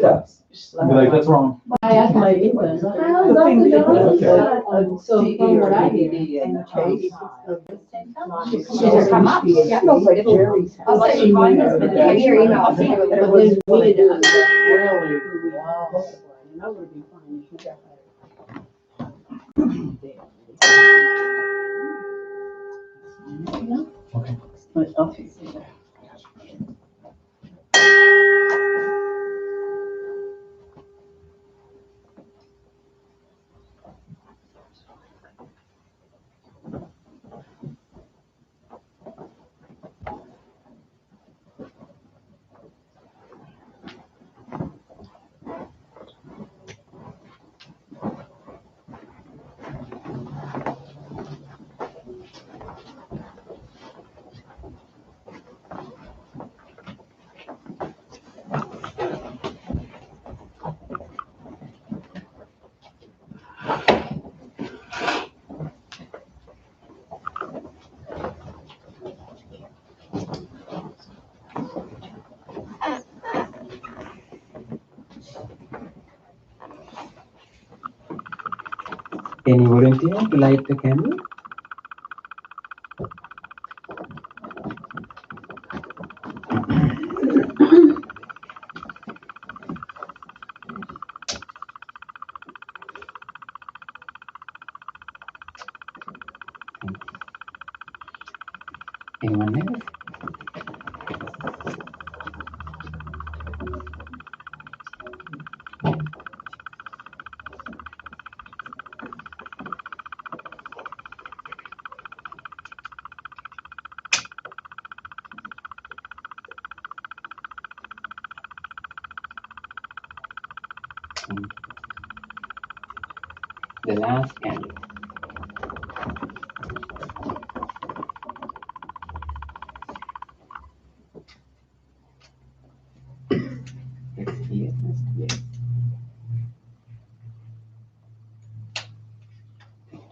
Be like, that's wrong. I asked my England. So from what I hear, she just come up. Yeah, go for it. I'll send you mine. Give me your email. I'll send you a link. But then we do. Really? Wow. And I would be fine if you got Okay. that. Okay. Any volunteer to light the candle? Anyone else? The last candle. It's here, must be. Thank you.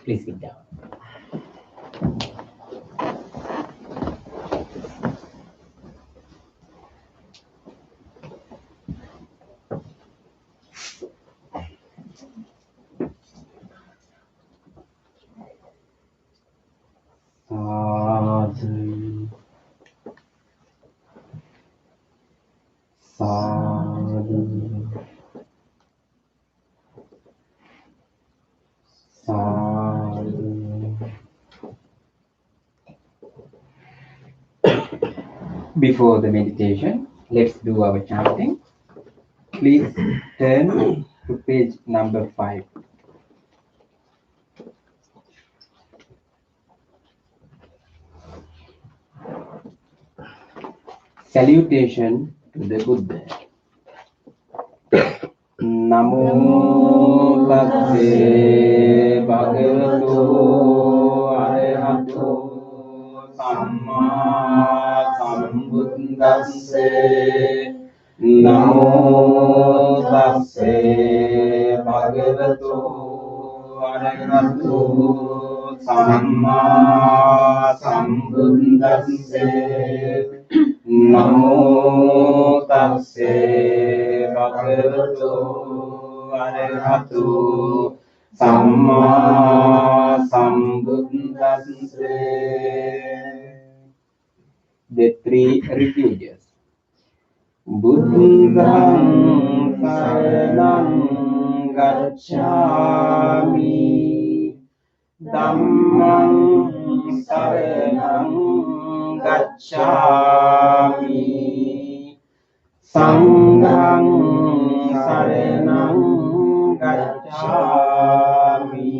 Please sit down. Sadhu. Sadhu. Sadhu. Before the meditation, let's do our chanting. Please turn to page number 5. Salutation to the Buddha. Namo tassa bhagavato arahato samma sambuddhassa. Namo tassa bhagavato arahato samma sambuddhassa. Namo tassa bhagavato arahato samma sambuddhassa. The three refuges. Buddhang saranang gacchami, Dhammang saranang gacchami, Sanghang saranang gacchami,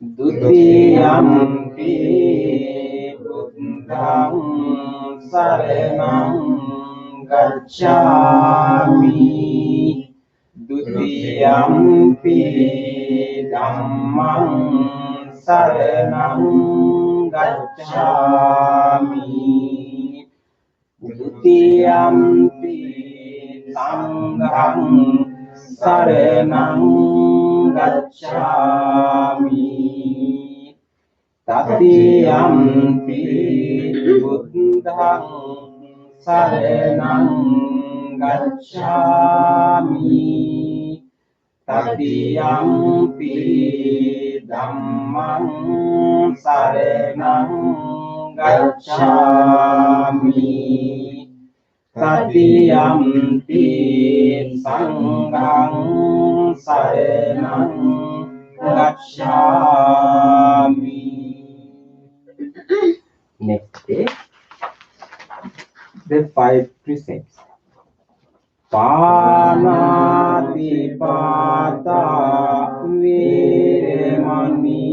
Dutiyampi buddhang saranang gacchami dutiyampi dhammang saranang gacchami dutiyampi sanghang saranang gacchami tatiyampi buddhang saranang gacchami tatiyampi dhammang saranang gacchami tatiyampi sanghang saranang gacchami. Next is the 5 precepts. Panatipata viremani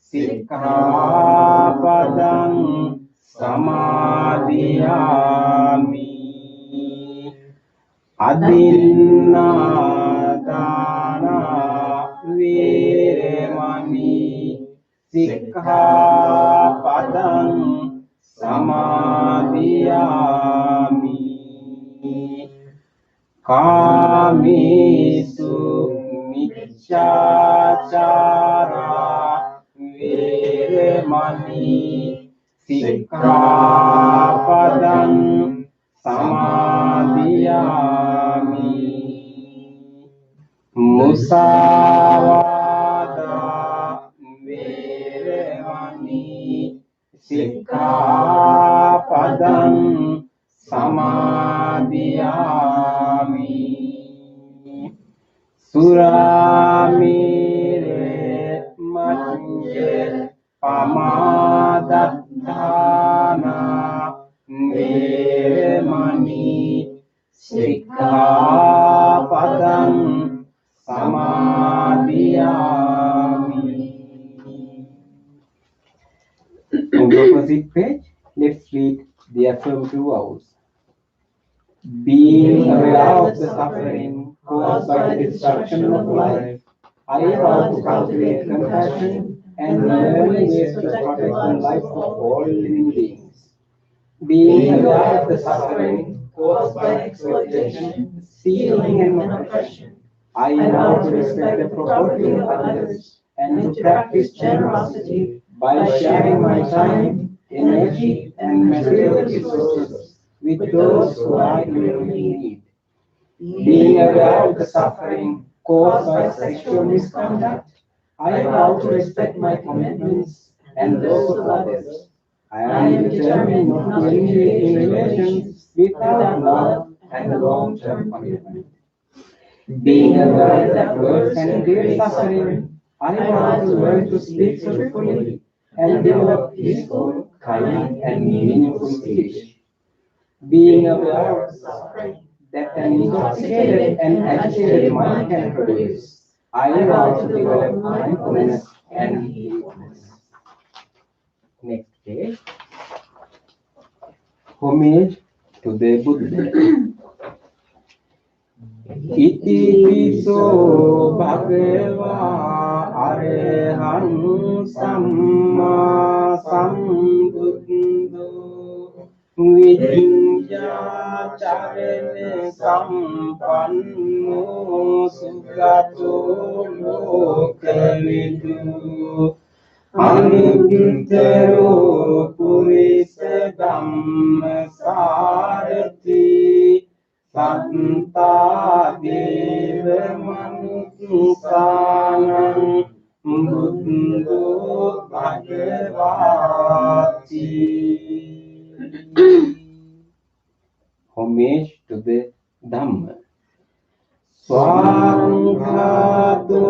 sikkhapadang samadhiyami adinādana viremani sikkhapadang samadhiyami kāmesu micchācara viremani sikkhapadang samadhiyami musāvāda viremani sikkhapadang samadhiyami suramire manye pamadatthana viremani sikkhapadang samadhiyami. On the opposite page, let's read the affirmative vows. Being aware of the suffering caused by the destruction of life, I vow to cultivate compassion and learn ways to protect the life of all living beings. Being aware of the suffering caused by exploitation, stealing, and oppression, I vow to respect the property of others and to practice generosity by sharing my time, energy, and material resources with those who are in need. Being aware of the suffering caused by sexual misconduct, I vow to respect my commitments and those of others. I am determined not to engage in relations without love and a long-term commitment. Being aware that words can create suffering, I vow to learn to speak truthfully and develop peaceful, kind, and meaningful speech. Being aware of the suffering that an intoxicated and agitated mind can produce, I vow to develop mindfulness and healness. Next page. Homage to the Buddha. Iti piso bhagava arahang samma sambuddho Vijñā carane sampanno sugato lokavidu anuttaro purisa dhamma sarati satta deva manusānaṁ buddho bhagavati. Homage to the Dhamma. Swāṅghāto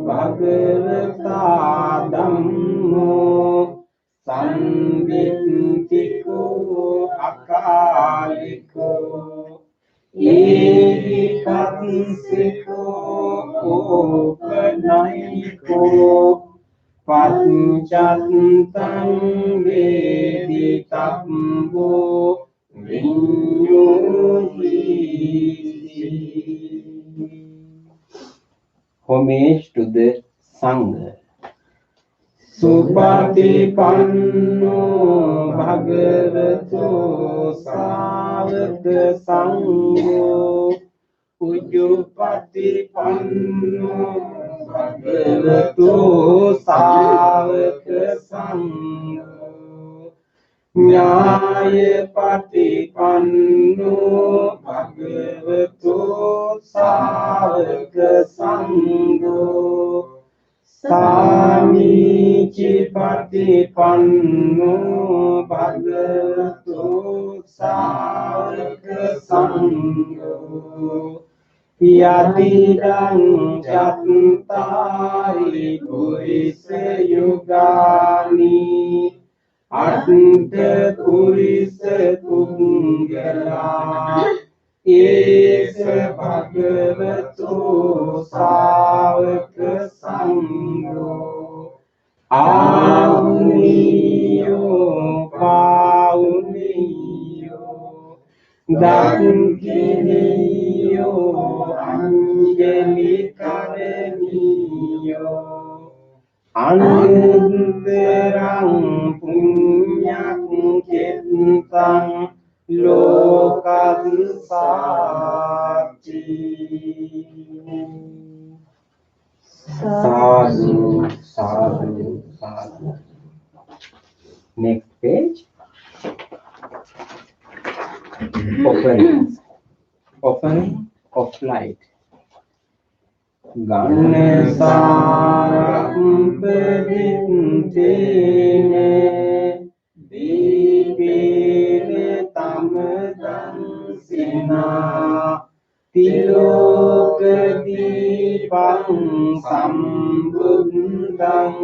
bhagavata Dhammo sanditthiko akaliko ehipassiko opanayiko paccattam veditabbo Homage to the Sangha. Supatipanno bhagavato savaka sangho Ujupatipanno bhagavato savaka sangho Nyayapatipanno bhagavato savaka sangho Samici patipanno bhagavato sāvaka sangho Yatidang cattari purisa yugani Atta purisa punggala Esa bhagavato sāvaka sangho Auniyo pauniyo Dankiniyo anjali karaniyo Anunterang punyak cintang lokan sakti Sadhu, sadhu, sadhu. Next page. Offerings. Offering of light. Ganesaram pedintene dipene tamadang sina Tilokadipang sambuddhang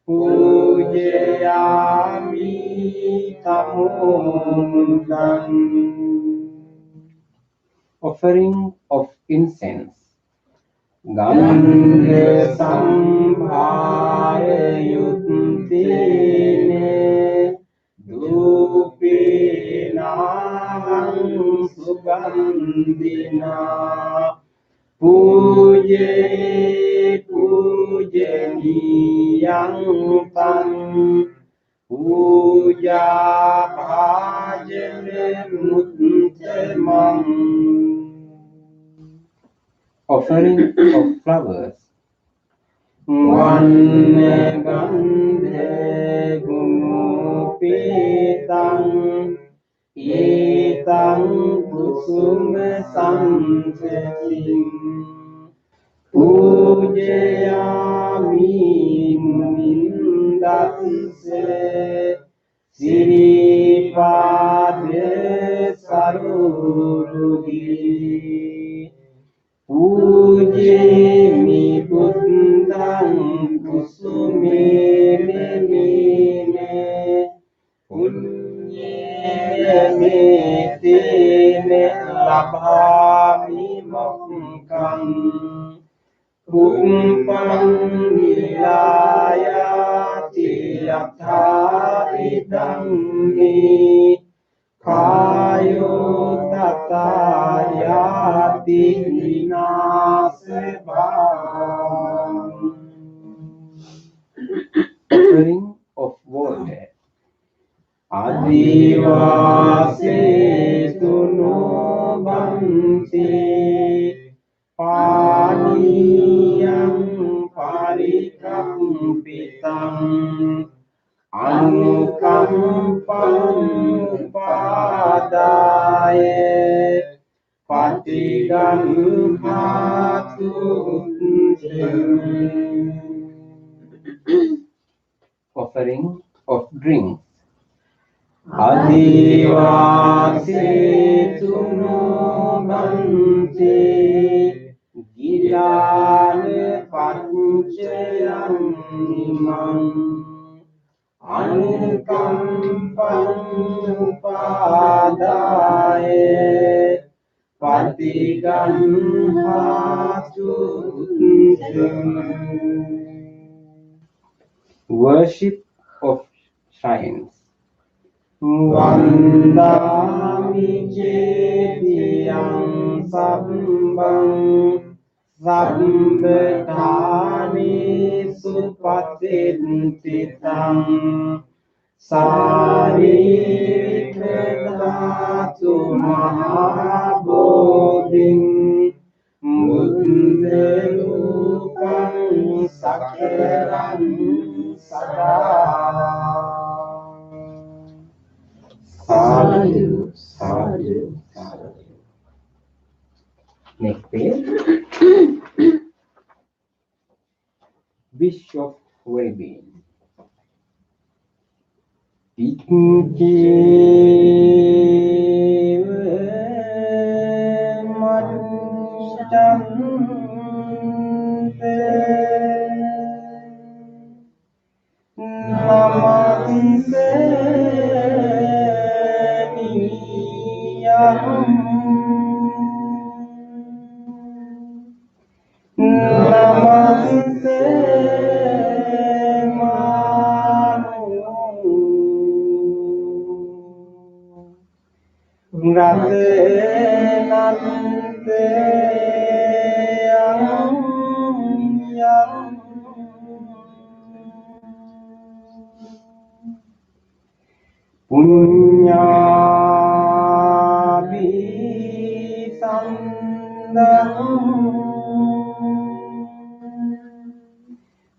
pujayami tamundang. Offering of incense. Gandha sambhara yuddhine Dupinahang sugandhina Puje pujaniyang tam Puja bhajane muttamam. Offering of flowers. Vanne gandhe gumupetang Etang kusuma sansasim Pujayami mundase Siripade sarurudi Pujemi buddhang kusumene mene Punyene tene labhami mokkang Kumpang nilayati yatharidang me Kayo tatayati vinasebham. Offering of water. Adivase tuno banti paniyang parikampitam Anukampang upadaye patiganhatu Offering of drinks. Adivase tuno banti gilane panchayang imang Anukampang upadaye patiganhatu Worship of shrines. Vandami cetiyam sabbang sabbethani supatititang sarikadatu mahabodhing buddhelupang sakaran sada. Sadhu, sadhu, sadhu. Next page. Wish of well-being. Punya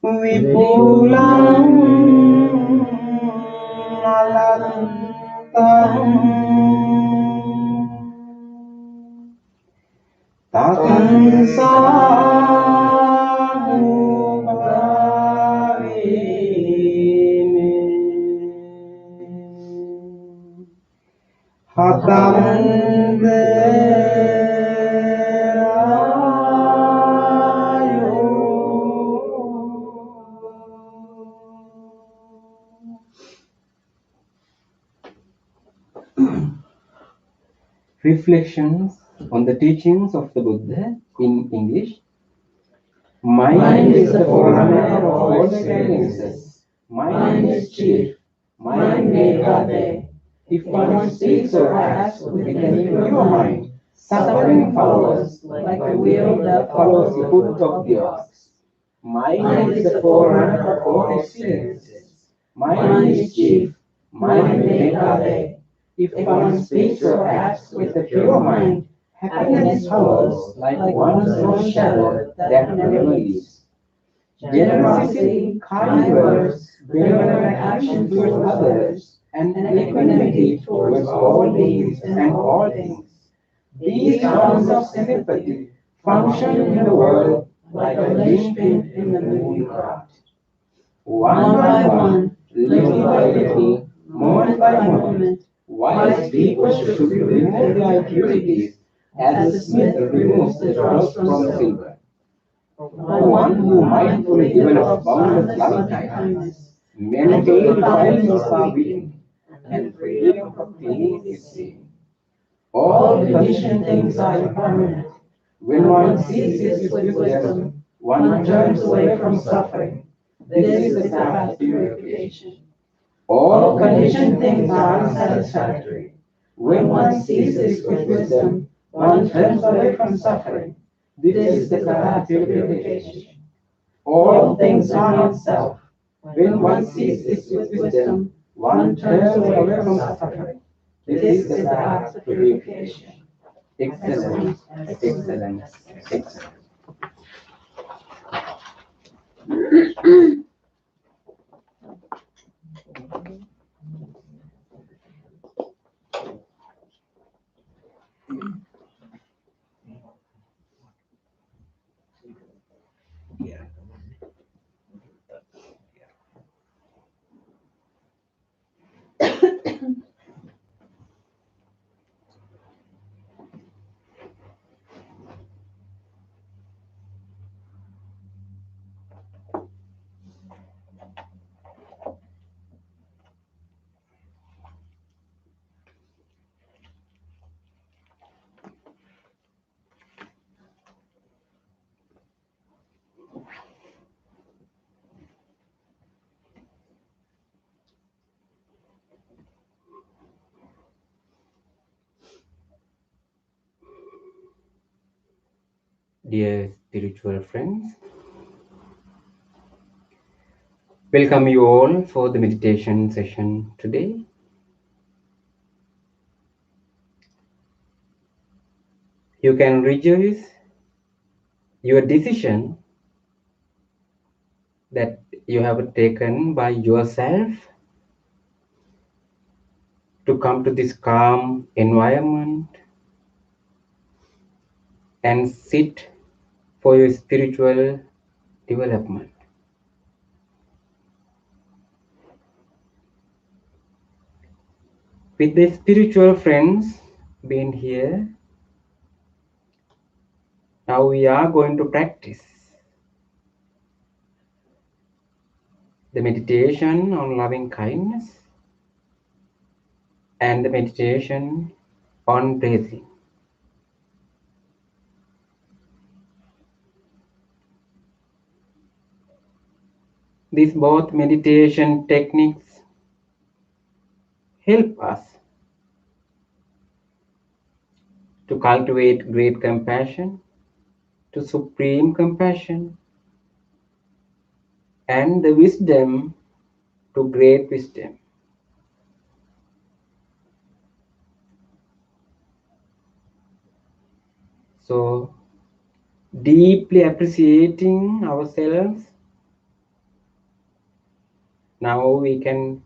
Vipulang alantang tatansa bhavini hatande Reflections on the teachings of the Buddha in English. Mind is the forerunner of all experiences. Mind is chief. Mind made Ade. If one speaks or acts with an impure mind, suffering follows like the wheel that follows the foot of the ox. Mind is the forerunner of all experiences. Mind is chief. Mind made Ade. If one speaks or acts with a pure mind, happiness follows like one's own shadow that never leaves. Generosity, kind words, benevolent action towards others, and equanimity towards all beings and all things. These bonds of sympathy function in the world like a linchpin in the moving craft. One by one, little by little, moment by moment, wise people should remove their impurities as the smith removes the dross from silver. One who mindfully develops boundless loving kindness, maintains silence are weakening, and freedom from clinging is seen. All conditioned things are impermanent. When one ceases with wisdom, one turns away from suffering. This is the path to purification. All conditioned things are unsatisfactory. When one ceases with wisdom, one turns away from suffering. This is the path to purification. All things are not self. When one ceases with wisdom, one turns away from suffering. This is the path to purification. Excellent, excellent, excellent. Dear spiritual friends, welcome you all for the meditation session today. You can rejoice your decision that you have taken by yourself to come to this calm environment and sit for your spiritual development. With the spiritual friends being here, now we are going to practice the meditation on loving kindness and the meditation on breathing. These both meditation techniques help us to cultivate great compassion, to supreme compassion, and the wisdom to great wisdom. So, deeply appreciating ourselves, now we can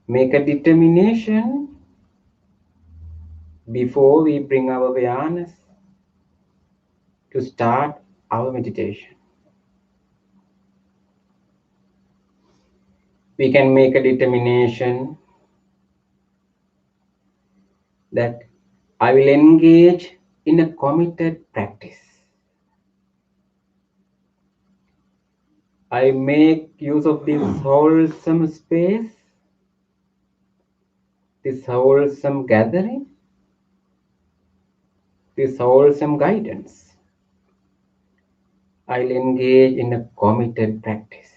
make a determination before we bring our awareness to start our meditation. We can make a determination that I will engage in a committed practice. I make use of this wholesome space, this wholesome gathering, this wholesome guidance. I'll engage in a committed practice.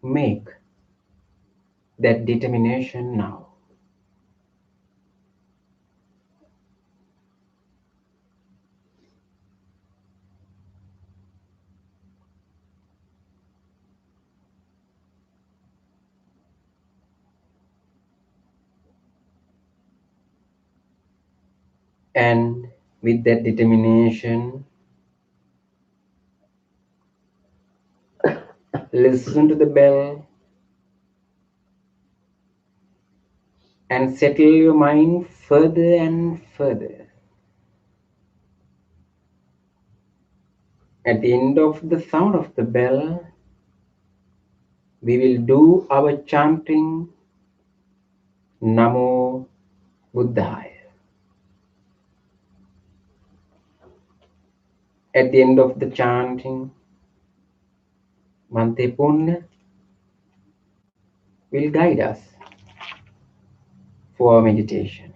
Make that determination now. And with that determination, listen to the bell and settle your mind further and further. At the end of the sound of the bell, we will do our chanting Namo Buddhaya. At the end of the chanting, Bhante Punya will guide us for our meditation.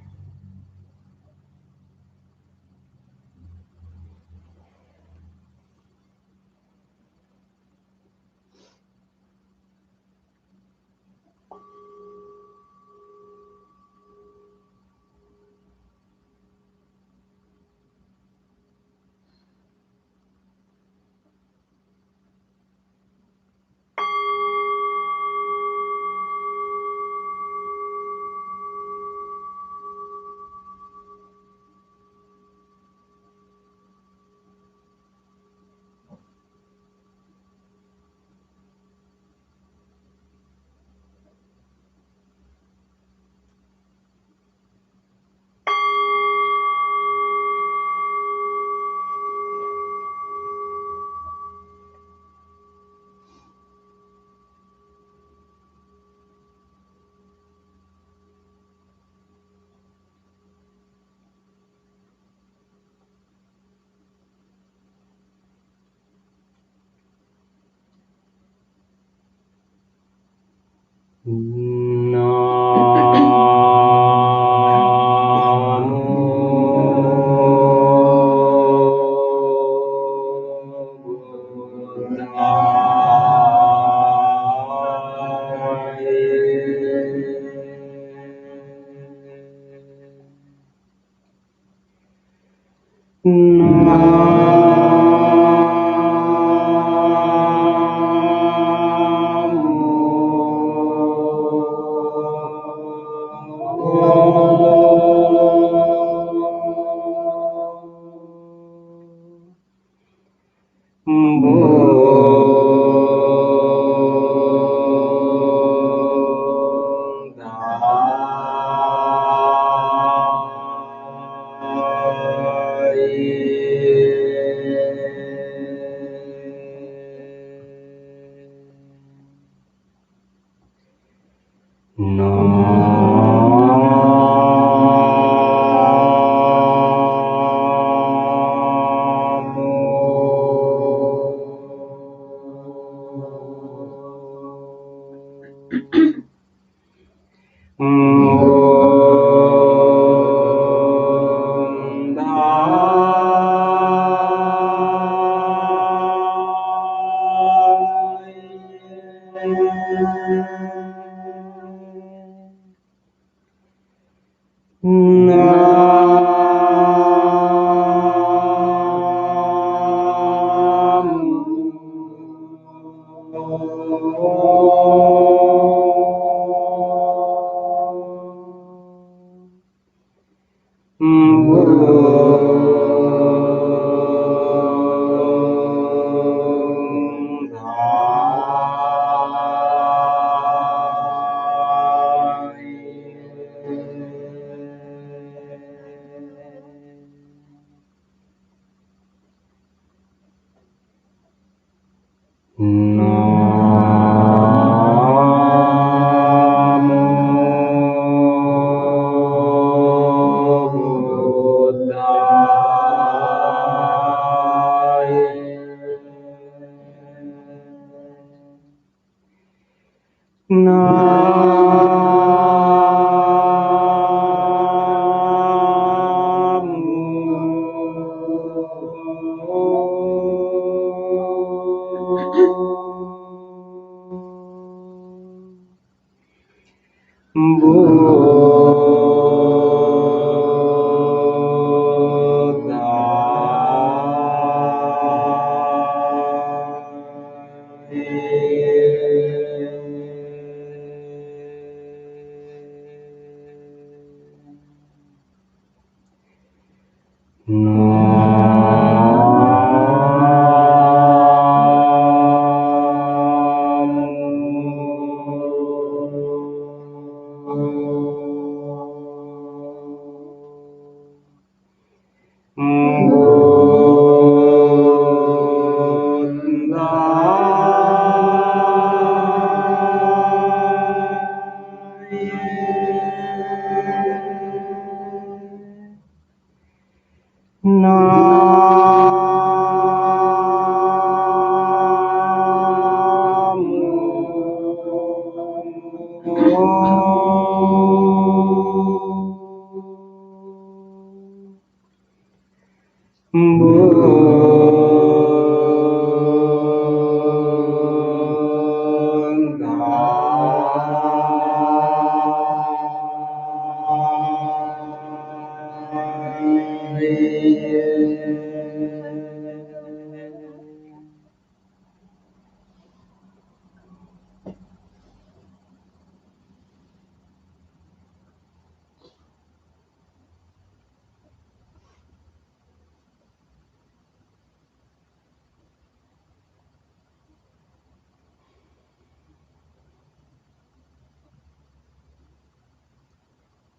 Namo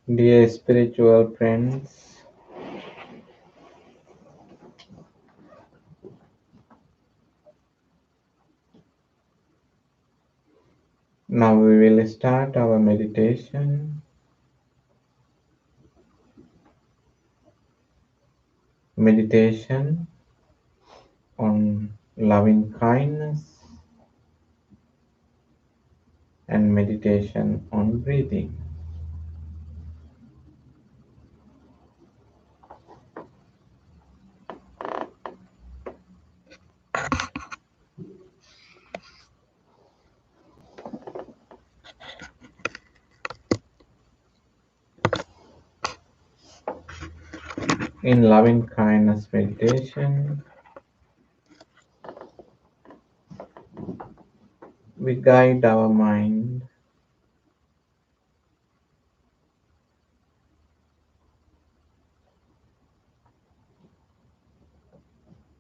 Dear spiritual friends, now we will start our meditation. Meditation on loving kindness and meditation on breathing. In loving kindness meditation, we guide our mind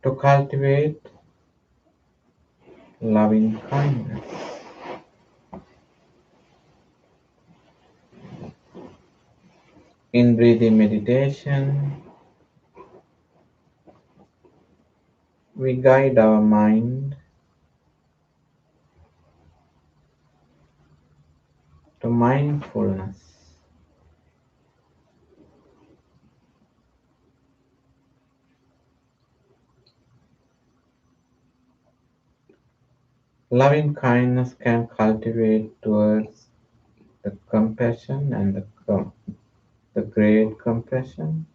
to cultivate loving kindness. In breathing meditation, we guide our mind to mindfulness. Loving kindness can cultivate towards the compassion and the great compassion.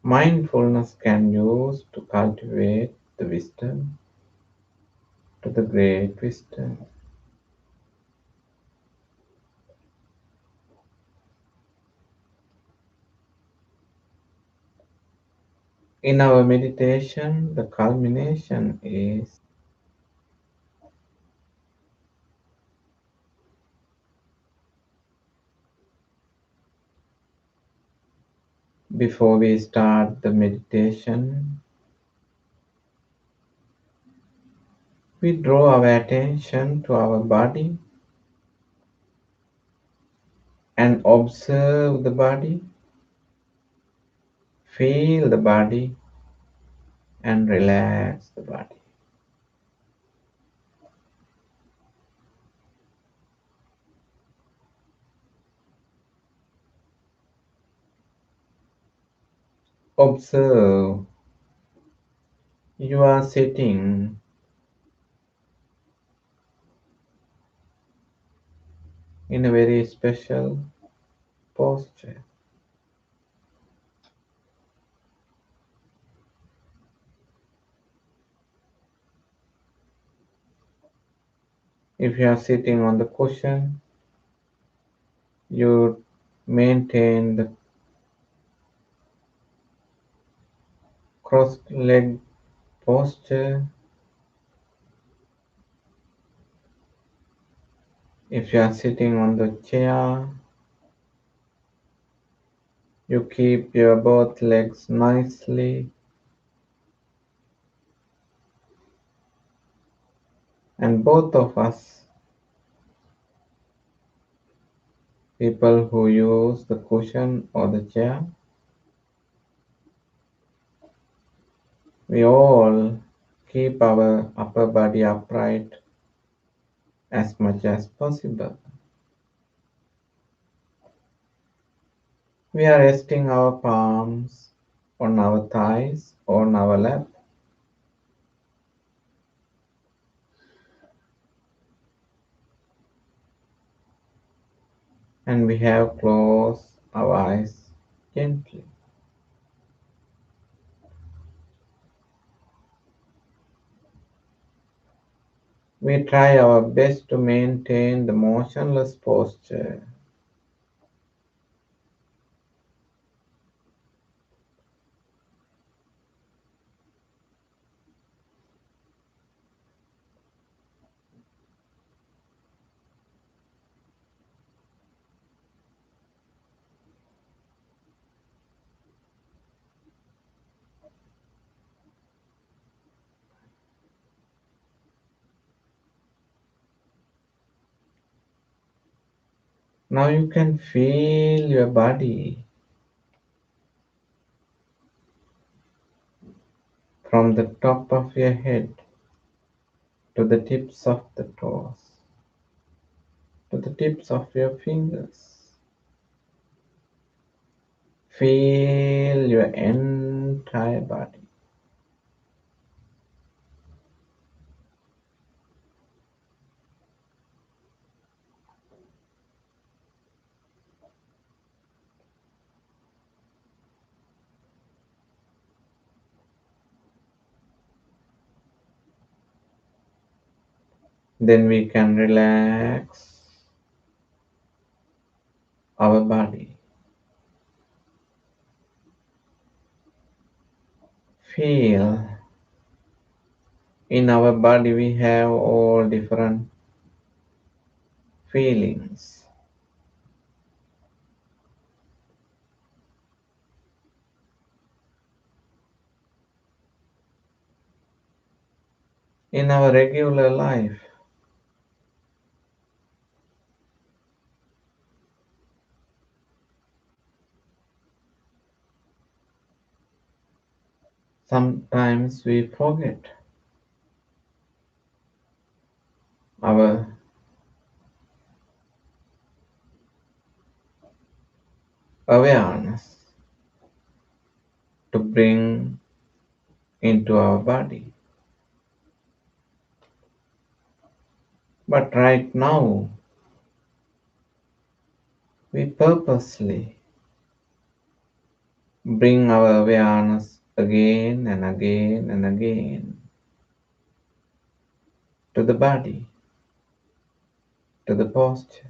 Mindfulness can use to cultivate the wisdom to the great wisdom. In our meditation, the culmination is before we start the meditation, we draw our attention to our body and observe the body, feel the body, and relax the body. Observe you are sitting in a very special posture. If you are sitting on the cushion, you maintain the crossed leg posture. If you are sitting on the chair, you keep your both legs nicely, and both of us, people who use the cushion or the chair, we all keep our upper body upright as much as possible. We are resting our palms on our thighs or on our lap. And we have closed our eyes gently. We try our best to maintain the motionless posture. Now you can feel your body from the top of your head to the tips of the toes, to the tips of your fingers. Feel your entire body. Then we can relax our body. Feel in our body we have all different feelings. in our regular life. Sometimes we forget our awareness to bring into our body. But right now, we purposely bring our awareness again and again and again to the body, to the posture.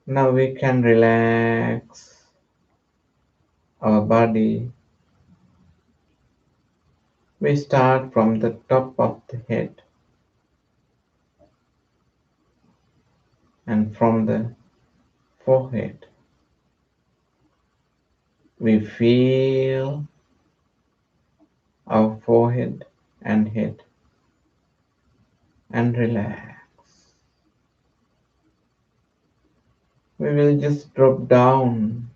Now we can relax our body. We start from the top of the head and from the forehead. We feel our forehead and head and relax. We will just drop down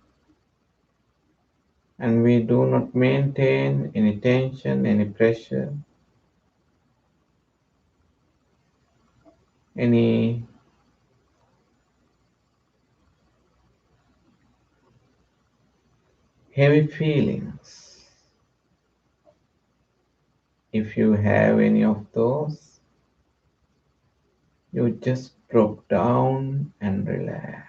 and we do not maintain any tension, any pressure, any heavy feelings. If you have any of those, you just drop down and relax.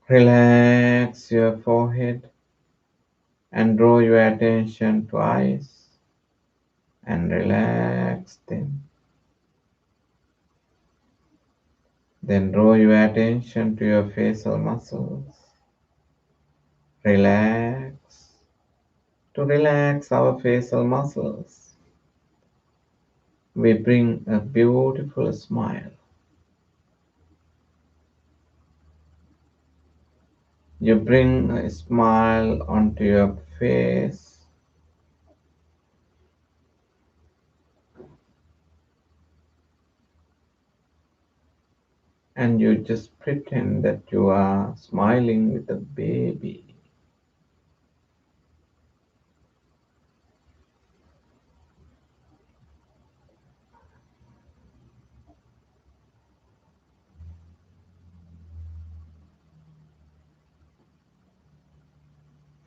Relax your forehead and draw your attention to eyes and relax them. Then draw your attention to your facial muscles. Relax. To relax our facial muscles, we bring a beautiful smile. You bring a smile onto your face. And you just pretend that you are smiling with a baby.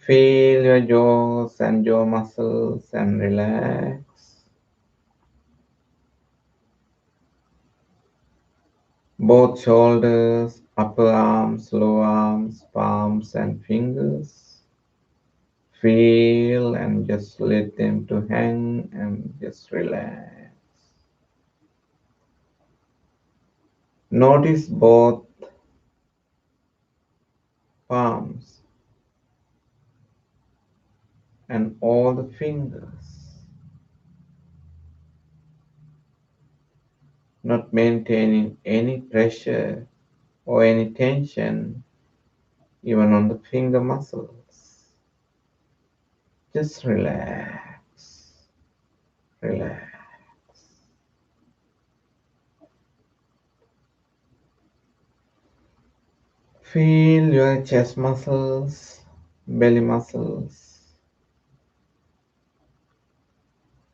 Feel your jaws and jaw muscles and relax. Both shoulders, upper arms, lower arms, palms and fingers. Feel and just let them to hang and just relax. Notice both palms and all the fingers. Not maintaining any pressure or any tension even on the finger muscles. Just relax, relax. Feel your chest muscles, belly muscles,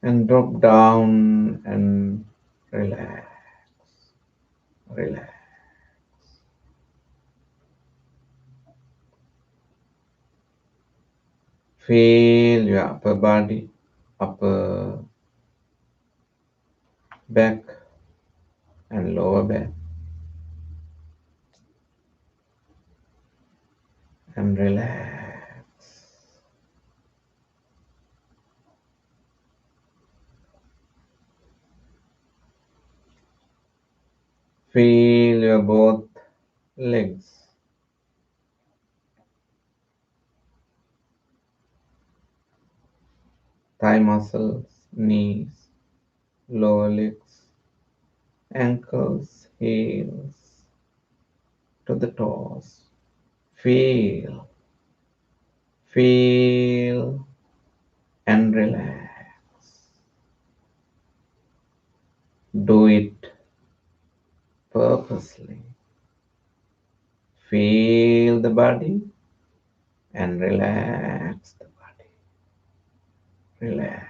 and drop down and relax, relax. Feel your upper body, upper back and lower back, and relax. Feel your both legs, thigh muscles, knees, lower legs, ankles, heels, to the toes. Feel, feel, and relax. Do it purposely. Feel the body and relax the body. Relax.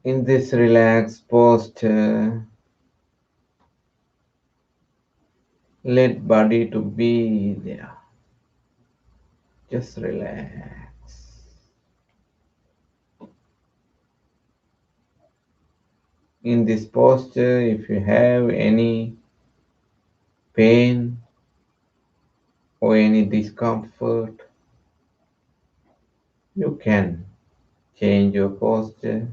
In this relaxed posture, let body to be there. Just relax. In this posture, if you have any pain or any discomfort, you can change your posture.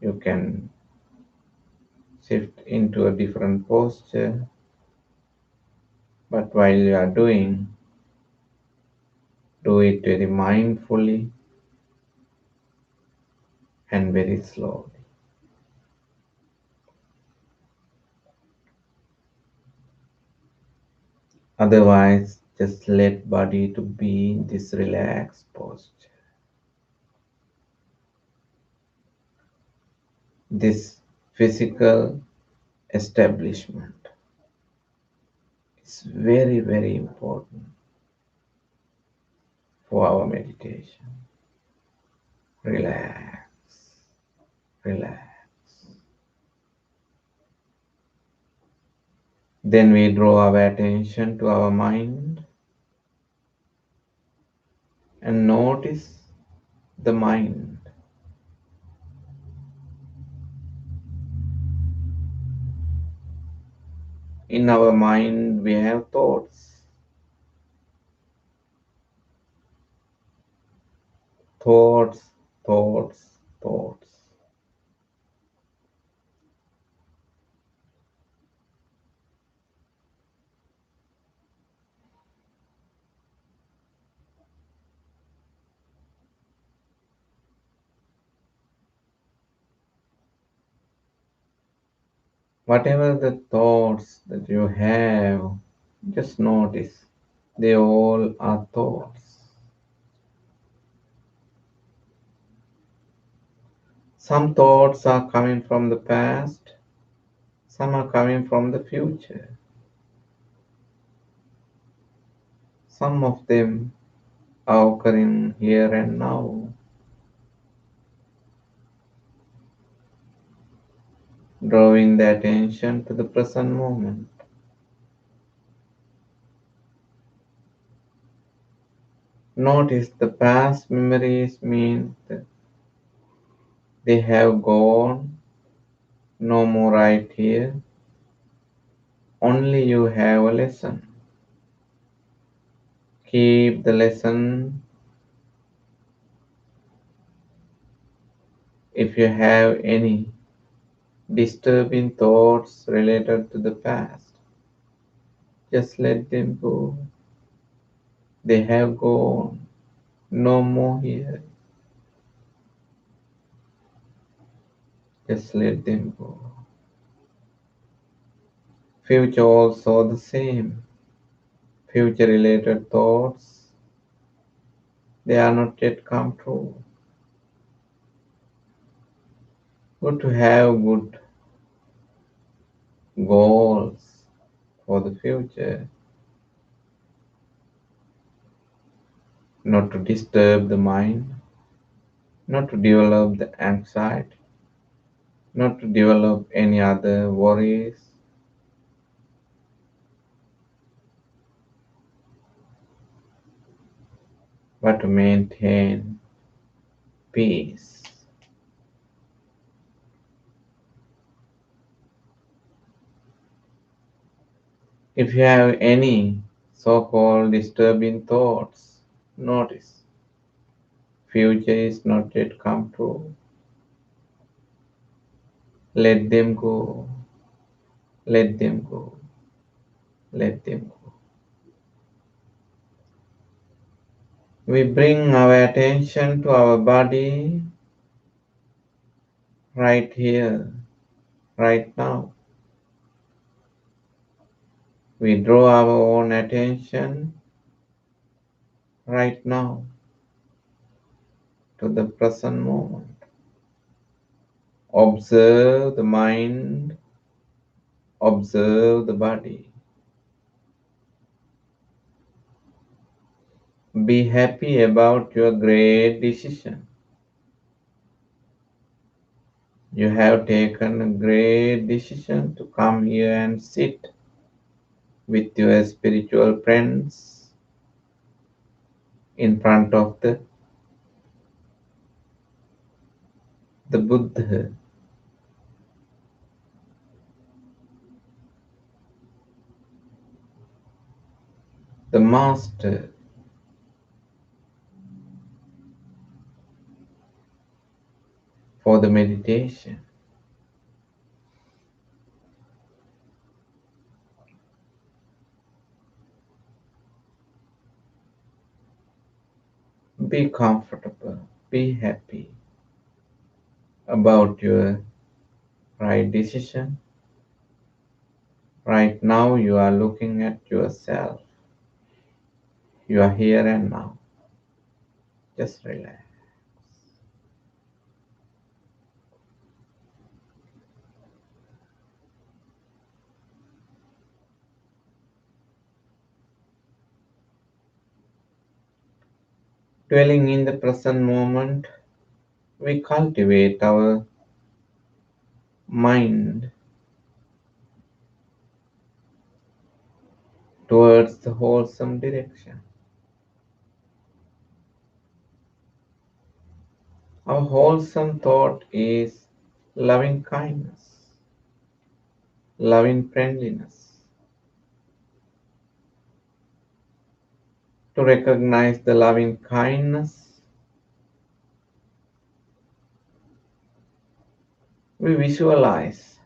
You can shift into a different posture. But while you are doing, do it very mindfully and very slowly. Otherwise, just let body to be in this relaxed posture. This physical establishment is very, very important for our meditation. Relax, relax. Then we draw our attention to our mind and notice the mind. In our mind, we have thoughts. Thoughts, thoughts, thoughts. Whatever the thoughts that you have, just notice they all are thoughts. Some thoughts are coming from the past, some are coming from the future. Some of them are occurring here and now. Drawing the attention to the present moment. Notice the past memories mean that they have gone, no more right here. Only you have a lesson. Keep the lesson. If you have any disturbing thoughts related to the past, just let them go. They have gone, no more here. Just let them go. Future also the same. Future related thoughts, they are not yet come true. Good to have good goals for the future, not to disturb the mind, not to develop the anxiety, not to develop any other worries, but to maintain peace. If you have any so-called disturbing thoughts, notice future is not yet come true. Let them go. Let them go. Let them go. We bring our attention to our body right here, right now. We draw our own attention right now to the present moment. Observe the mind, observe the body. Be happy about your great decision. You have taken a great decision to come here and sit with your spiritual friends in front of the Buddha. The master. For the meditation. Be comfortable, be happy about your right decision. Right now, you are looking at yourself. You are here and now. Just relax. Dwelling in the present moment, we cultivate our mind towards the wholesome direction. Our wholesome thought is loving kindness, loving friendliness. To recognize the loving kindness, we visualize.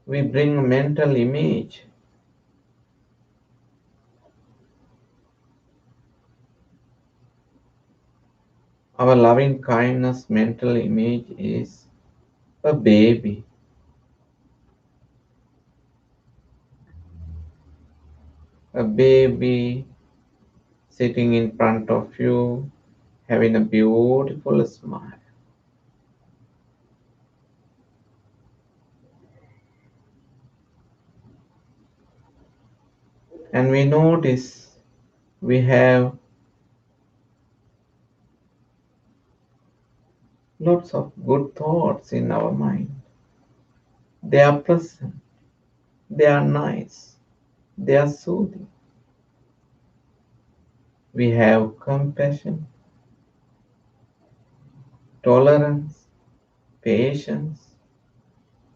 We bring a mental image. Our loving kindness mental image is a baby. A baby sitting in front of you, having a beautiful smile. And we notice we have lots of good thoughts in our mind. They are pleasant, they are nice, they are soothing. We have compassion, tolerance, patience,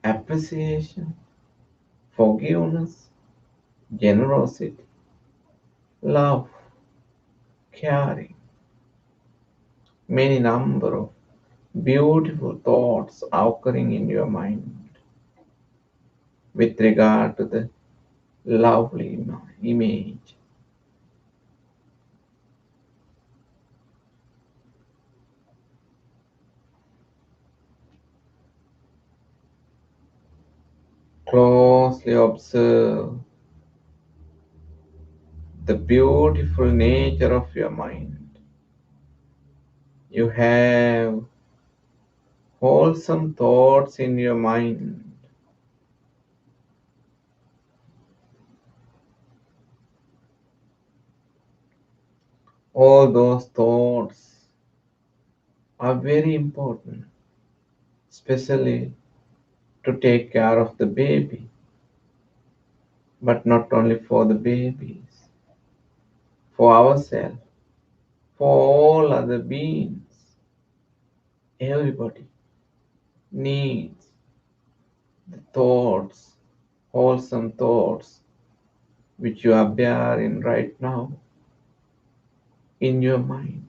appreciation, forgiveness, generosity, love, caring, many number of beautiful thoughts occurring in your mind with regard to the lovely image. Closely observe the beautiful nature of your mind. You have wholesome thoughts in your mind. All those thoughts are very important, especially to take care of the baby, but not only for the babies, for ourselves, for all other beings. Everybody needs the thoughts, wholesome thoughts, which you are bearing right now in your mind.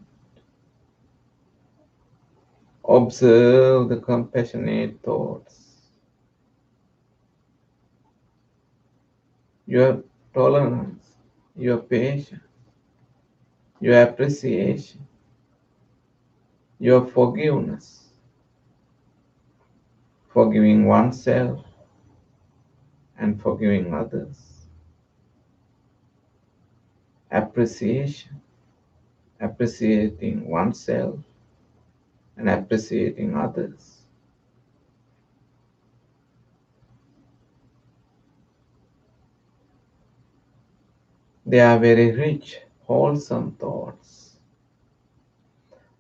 Observe the compassionate thoughts, your tolerance, your patience, your appreciation, your forgiveness, forgiving oneself and forgiving others, appreciation, appreciating oneself and appreciating others. They are very rich, wholesome thoughts.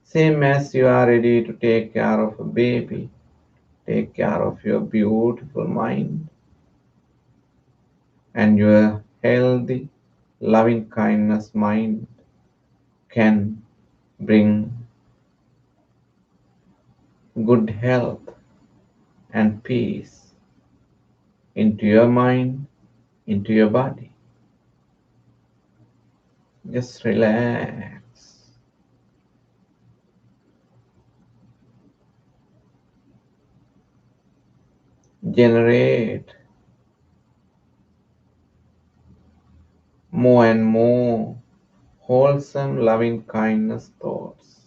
Same as you are ready to take care of a baby, take care of your beautiful mind and your healthy, loving kindness mind can bring good health and peace into your mind, into your body. Just relax. Generate more and more wholesome, loving kindness thoughts.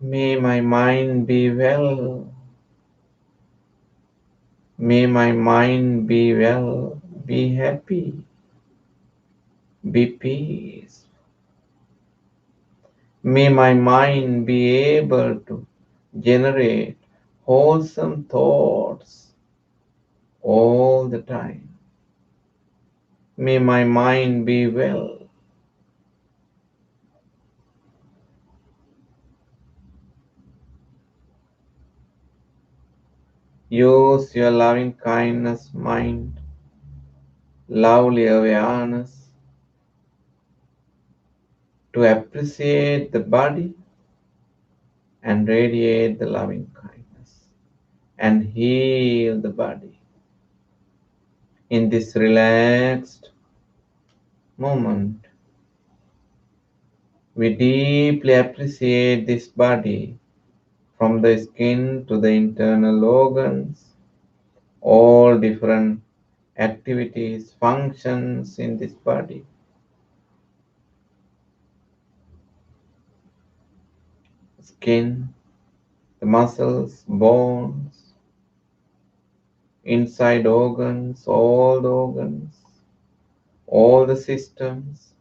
May my mind be well. May my mind be well, be happy, be peace. May my mind be able to generate wholesome thoughts all the time. May my mind be well. Use your loving kindness mind, lovely awareness to appreciate the body and radiate the loving kindness and heal the body. In this relaxed moment, we deeply appreciate this body from the skin to the internal organs, all different activities, functions in this body. Skin, the muscles, bones, inside organs, all the systems,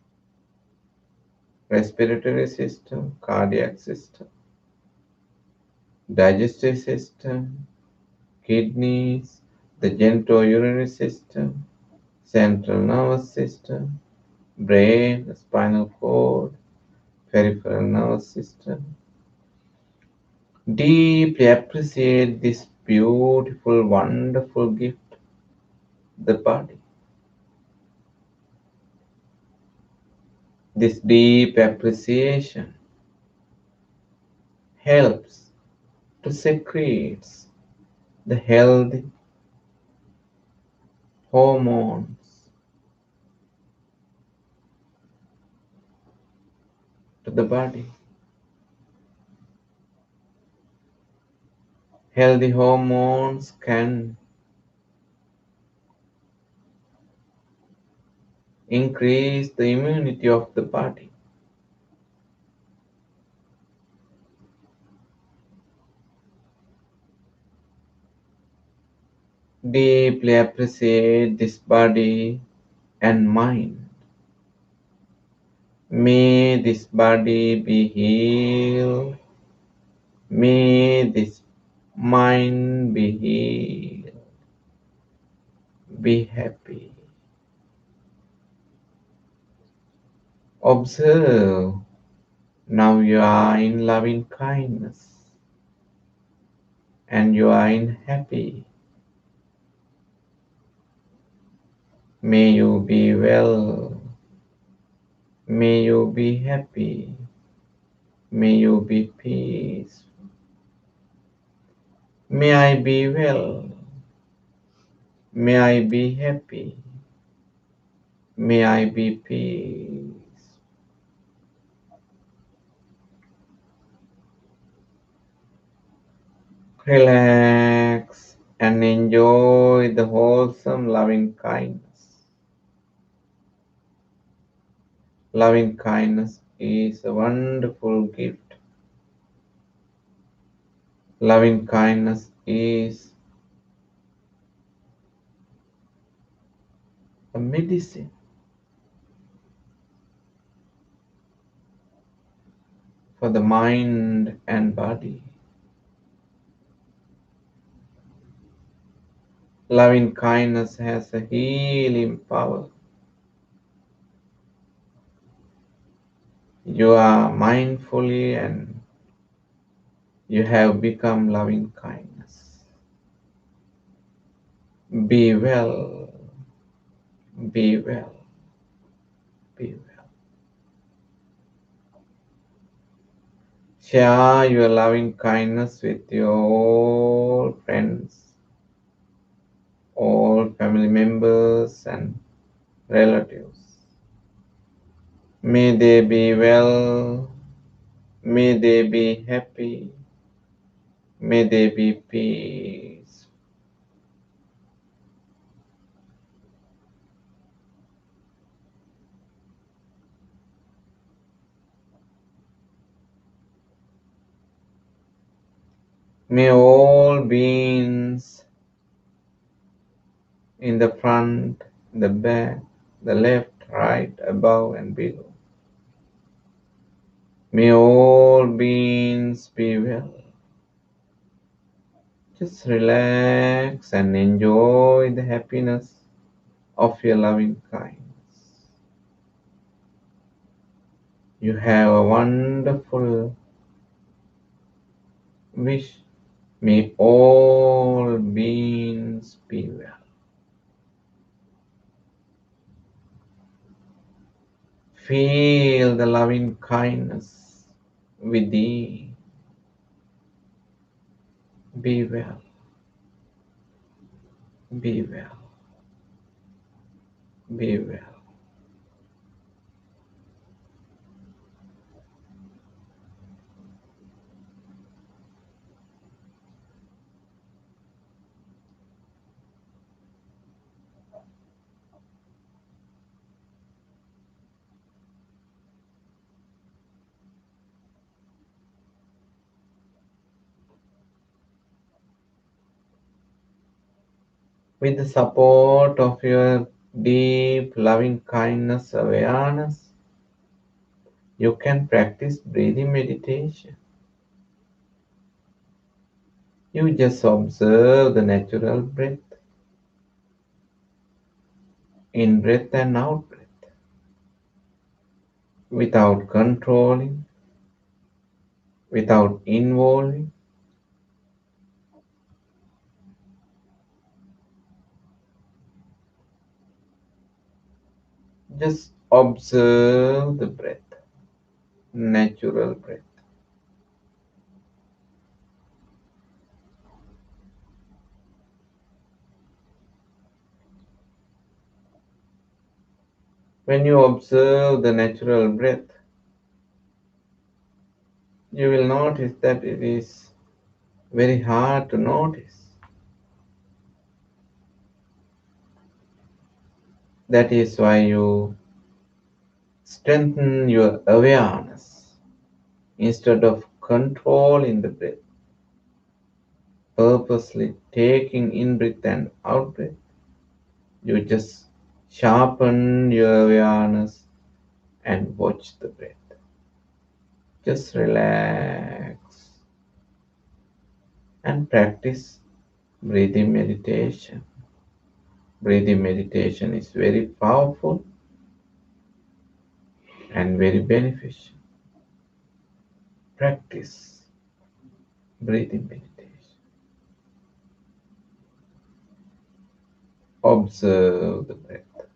respiratory system, cardiac system, digestive system, kidneys, the genitourinary system, central nervous system, brain, the spinal cord, peripheral nervous system. Deeply appreciate this beautiful, wonderful gift, the body. This deep appreciation helps to secrete the healthy hormones to the body. Healthy hormones can increase the immunity of the body. Deeply appreciate this body and mind. May this body be healed. May this mind be healed. Be happy. Observe. Now you are in loving kindness and you are in happy. May you be well. May you be happy. May you be peace. May I be well. May I be happy. May I be peace. Relax and enjoy the wholesome loving kindness. Loving kindness is a wonderful gift. Loving kindness is a medicine for the mind and body. Loving kindness has a healing power. You are mindfully and you have become loving kindness. Be well, be well, be well. Share your loving kindness with your all friends, all family members and relatives. May they be well, may they be happy, may they be peace. May all beings in the front, the back, the left, right, above and below. May all beings be well. Just relax and enjoy the happiness of your loving kindness. You have a wonderful wish. May all beings be well. Feel the loving kindness within. Be well. Be well. Be well. With the support of your deep loving kindness awareness, you can practice breathing meditation. You just observe the natural breath, in breath and out breath, without controlling, without involving. Just observe the breath, natural breath. When you observe the natural breath, you will notice that it is very hard to notice. That is why you strengthen your awareness instead of controlling the breath, purposely taking in breath and out breath. You just sharpen your awareness and watch the breath. Just relax and practice breathing meditation. Breathing meditation is very powerful and very beneficial. Practice breathing meditation. Observe the breath.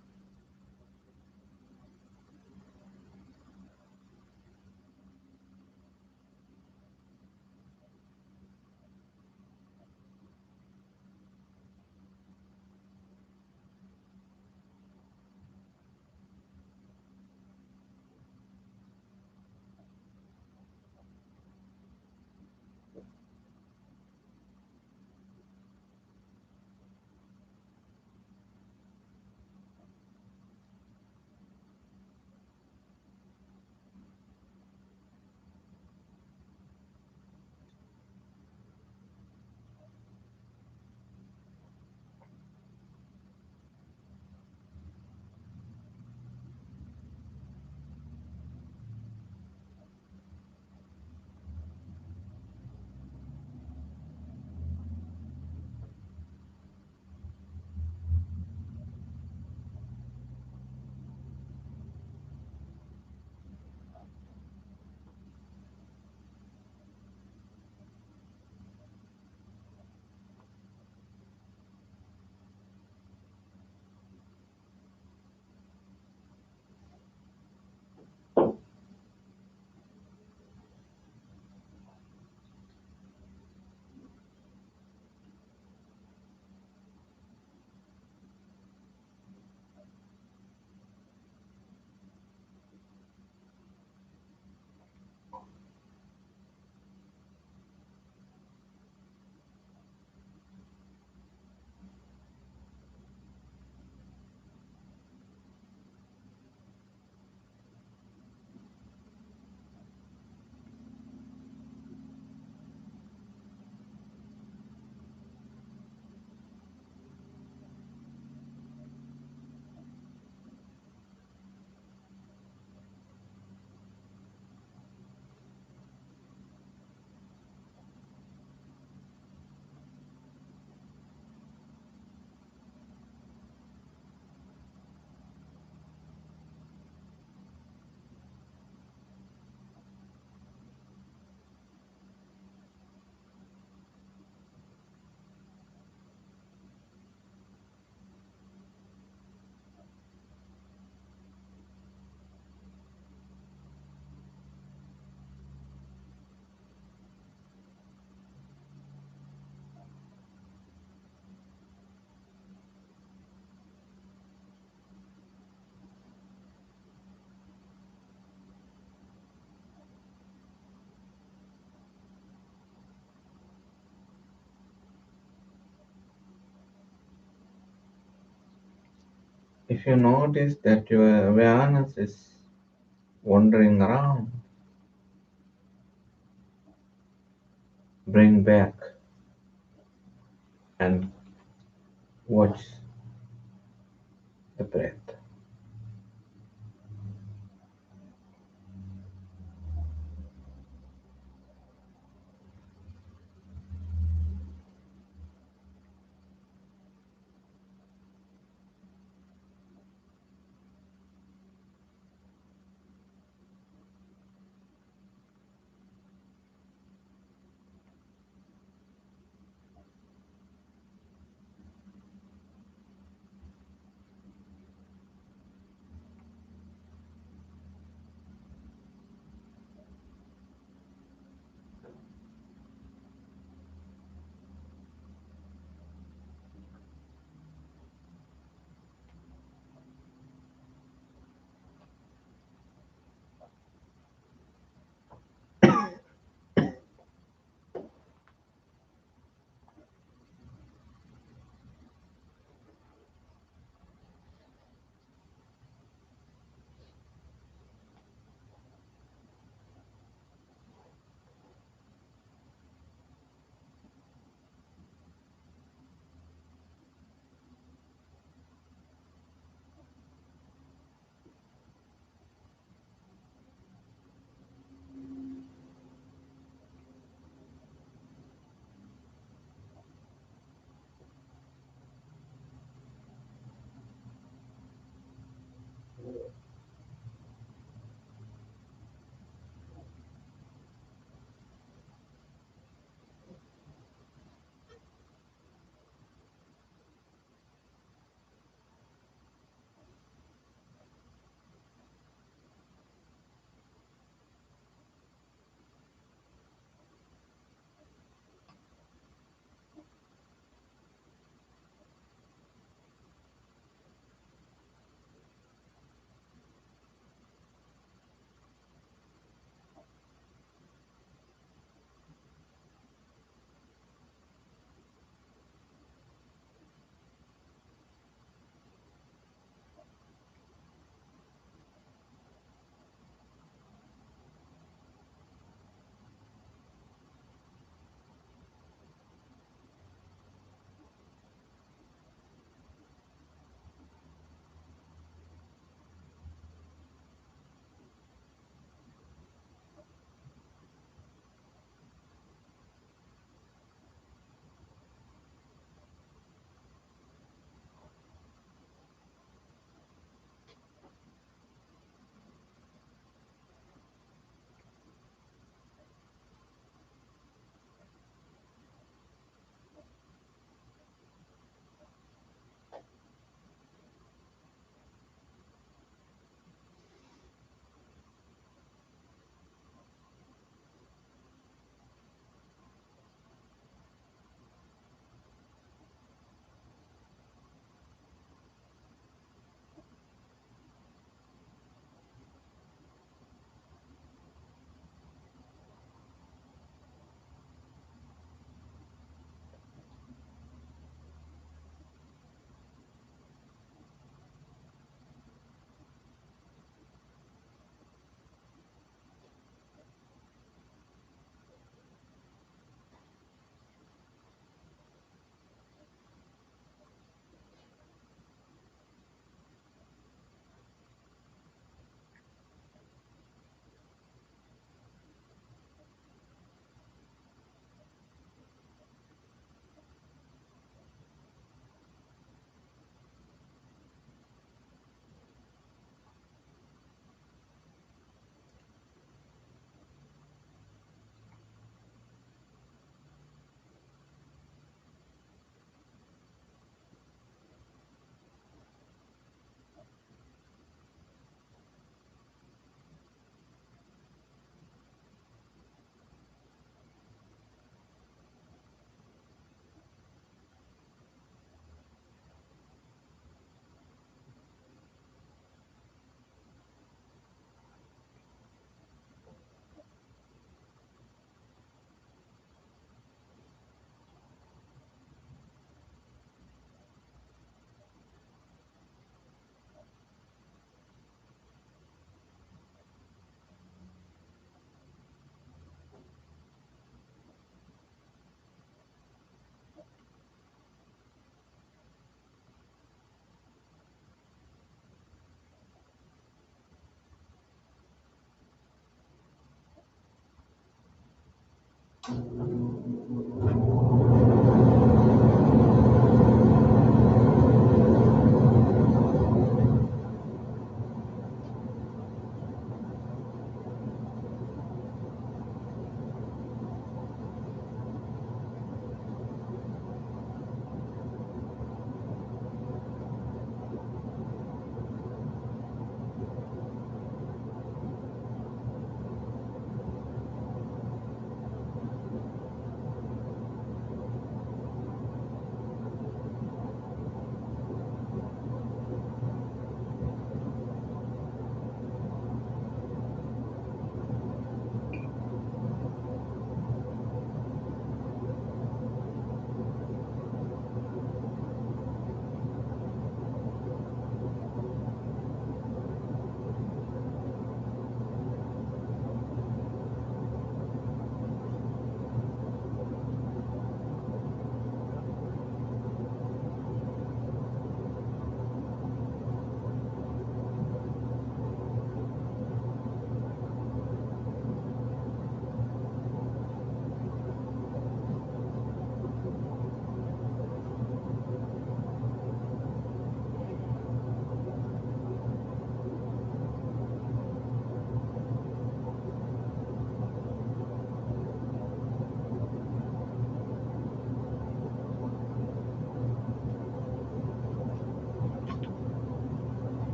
If you notice that your awareness is wandering around, bring back and watch the breath.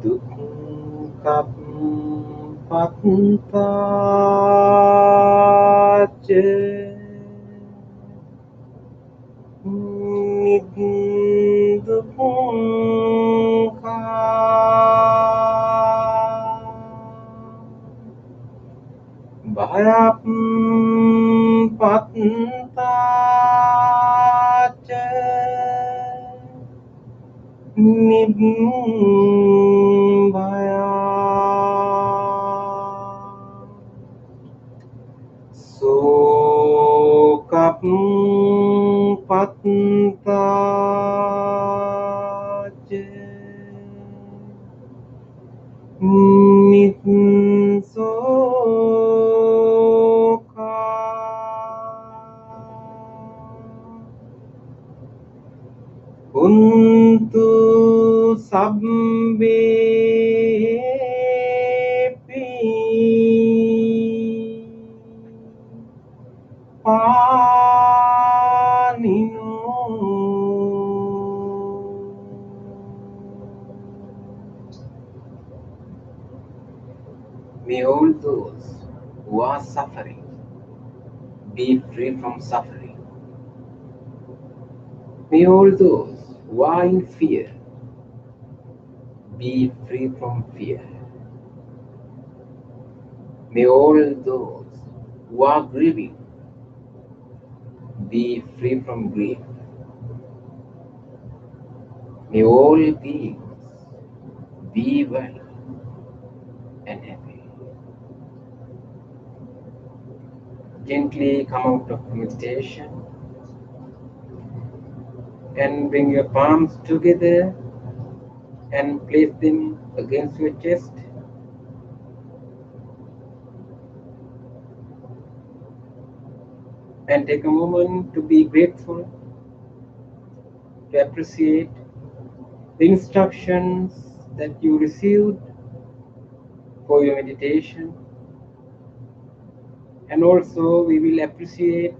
Dukkhappattāca niddukkha bhayappattāca nibbhaya sokappattāca nissokha Untu sabbepi panino. May all those who are suffering be free from suffering. May all those who are in fear be free from fear. May all those who are grieving be free from grief. May all beings be well and happy. Gently come out of meditation and bring your palms together and place them against your chest. And take a moment to be grateful, to appreciate the instructions that you received for your meditation. And also we will appreciate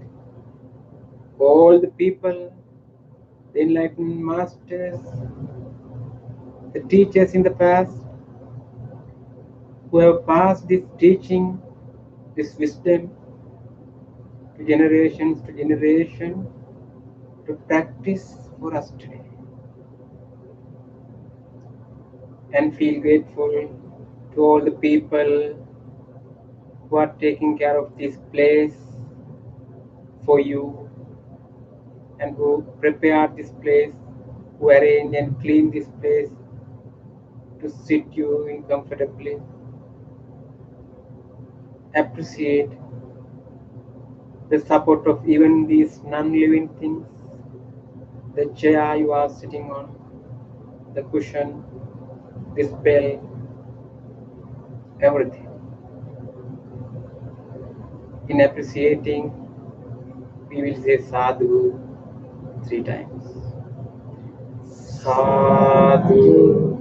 all the people, the enlightened masters, the teachers in the past, who have passed this teaching, this wisdom to generation to practice for us today. And feel grateful to all the people who are taking care of this place for you and who prepared this place, who arrange and clean this place to sit you in comfortably. Appreciate the support of even these non-living things, the chair you are sitting on, the cushion, this bell, everything. In appreciating, we will say sadhu 3 times. Sadhu,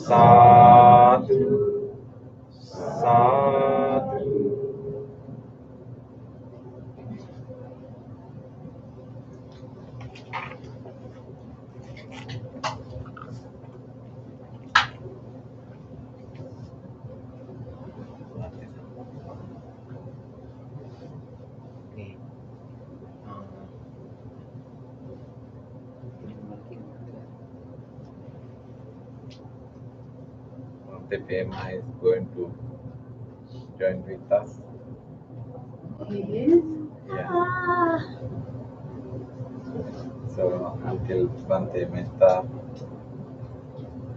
sadhu, sadhu. The Pema is going to join with us. He is? Yeah. Ah. So until Bhante Mehta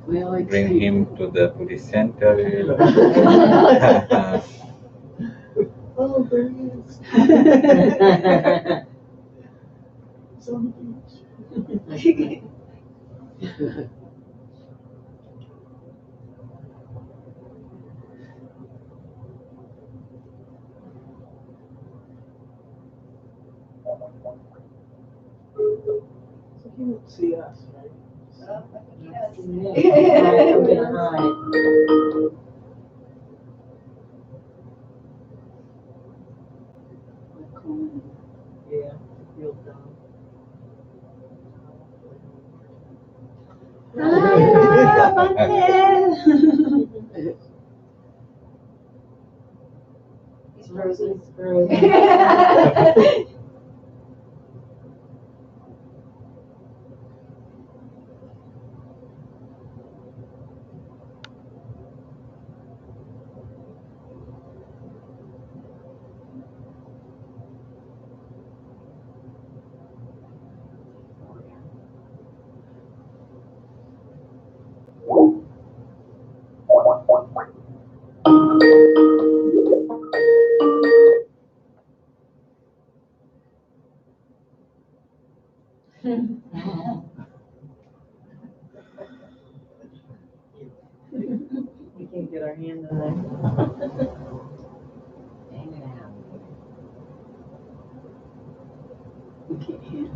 Well, it's bring him to the Buddhist center, we will. Oh, there he is. It's on the beach. So he won't see us, right? Yeah, real dumb. He's frozen. We can't get our hand in there. We can't.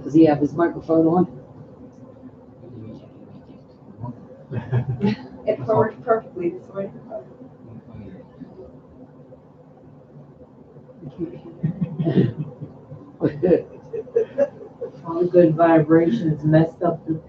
Does he have his microphone on? It worked perfectly this way. All the good vibrations messed up the.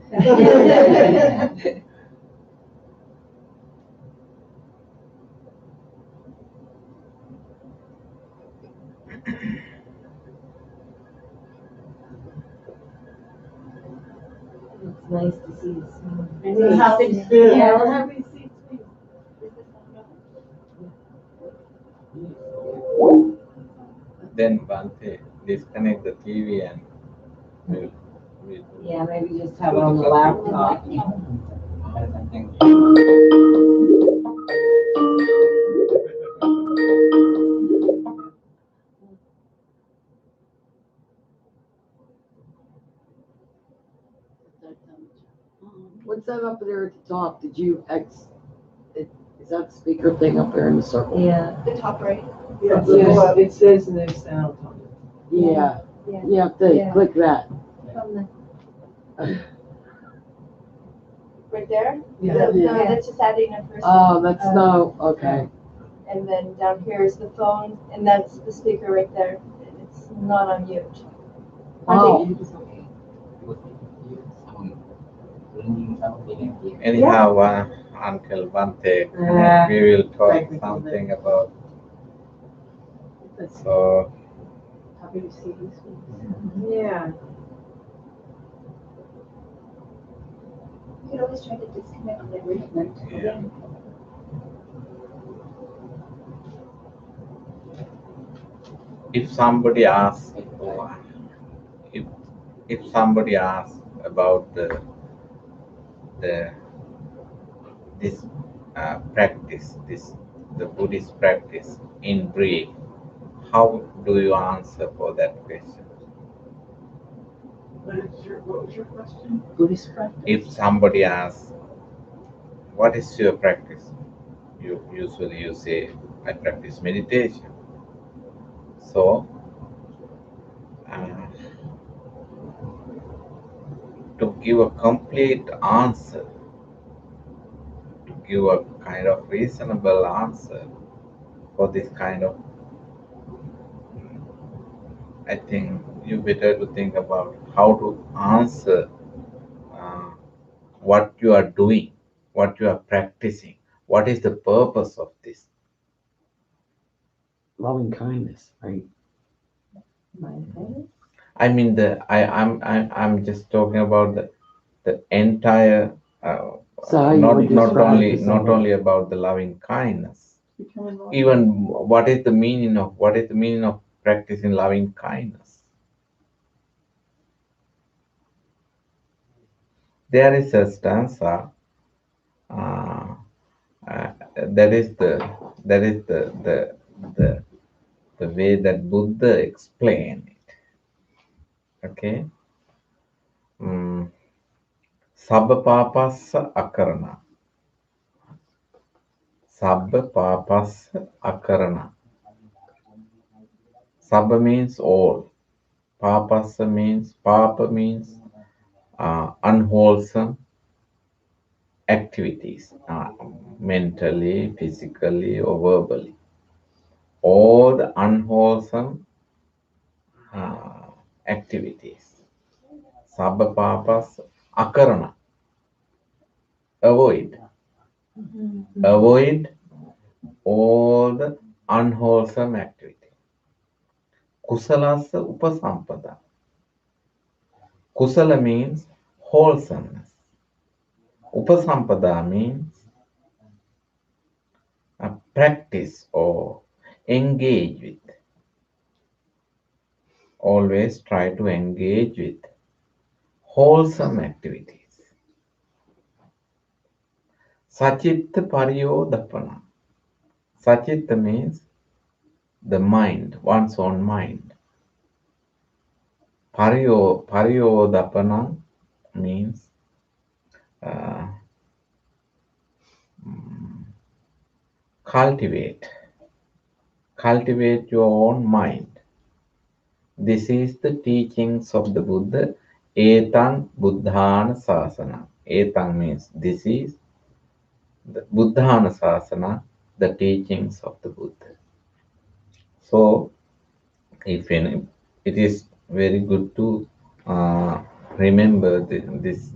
It's nice to see you smile. Yeah, we're happy to see you. Then Bhante disconnect the TV and we'll Yeah, maybe just have it on the laptop. What's that up there at the top? Did you is that speaker thing up there in the circle? Yeah. The top right. Yeah, Yes, it says no sound on it. Yeah. You have to Yeah. click that. From the. Right there? Yeah. No, that's just adding a person. Oh, that's no, okay. And then down here is the phone, and that's the speaker right there. And it's not on mute. Oh, Anyhow, Uncle Bante, we will talk something about. So, How do you see these ones? Yeah. You could always try to disconnect and then reconnect Yeah. again. if somebody asks, if somebody asks about the this practice, the Buddhist practice in brief, how do you answer for that question? What was your question? Buddhist practice? If somebody asks, what is your practice? You usually say, I practice meditation. So, to give a complete answer, to give a kind of reasonable answer for this kind of, I think you better to think about how to answer what you are doing, what you are practicing, what is the purpose of this. loving kindness, right? I mean, I'm just talking about the entire, So how you would not describe to somebody? only about the loving kindness. Becoming more. Even what is the meaning of practicing loving kindness? There is a stanza that is the way that Buddha explained it. Okay. Sabba papassa akarana. Sabba papassa akarana. Sabba means all. Papassa means, papa means unwholesome activities, mentally, physically, or verbally. All the unwholesome activities. Sabba papas akarana. Avoid. Avoid all the unwholesome activity. Kusalasa upasampada. Kusala means wholesomeness. Upasampada means a practice or engage with. Always try to engage with wholesome activities. Sachitta pariyodapana. Sachitta means the mind, one's own mind. Pariyodapana means cultivate your own mind. This is the teachings of the Buddha. Etang Buddhana Sasana. Etang means this is the Buddhana Sasana, the teachings of the Buddha. So, if any, it is very good to remember this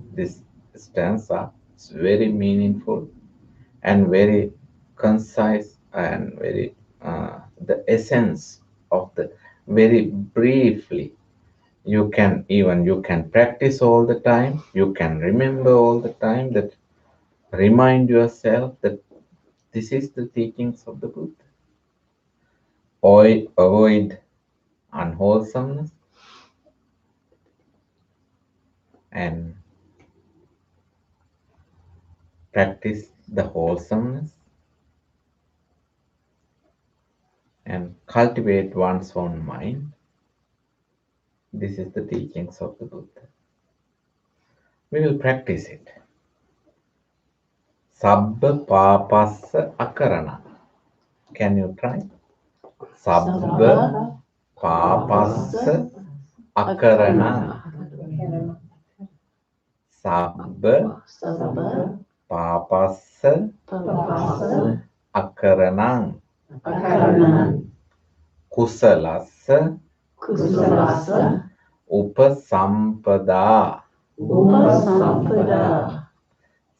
stanza. It's very meaningful and very concise and very the essence of the very briefly. You can practice all the time. You can remember all the time, that remind yourself that this is the teachings of the Buddha. Avoid unwholesomeness and practice the wholesomeness and cultivate one's own mind. This is the teachings of the Buddha. We will practice it. Sabba papassa akarana. Can you try? Sabba papassa Akaranang. Sabba Sabba papassa papassa akaranang. akaranang Kusalassa kusalasa upasampada. upasampada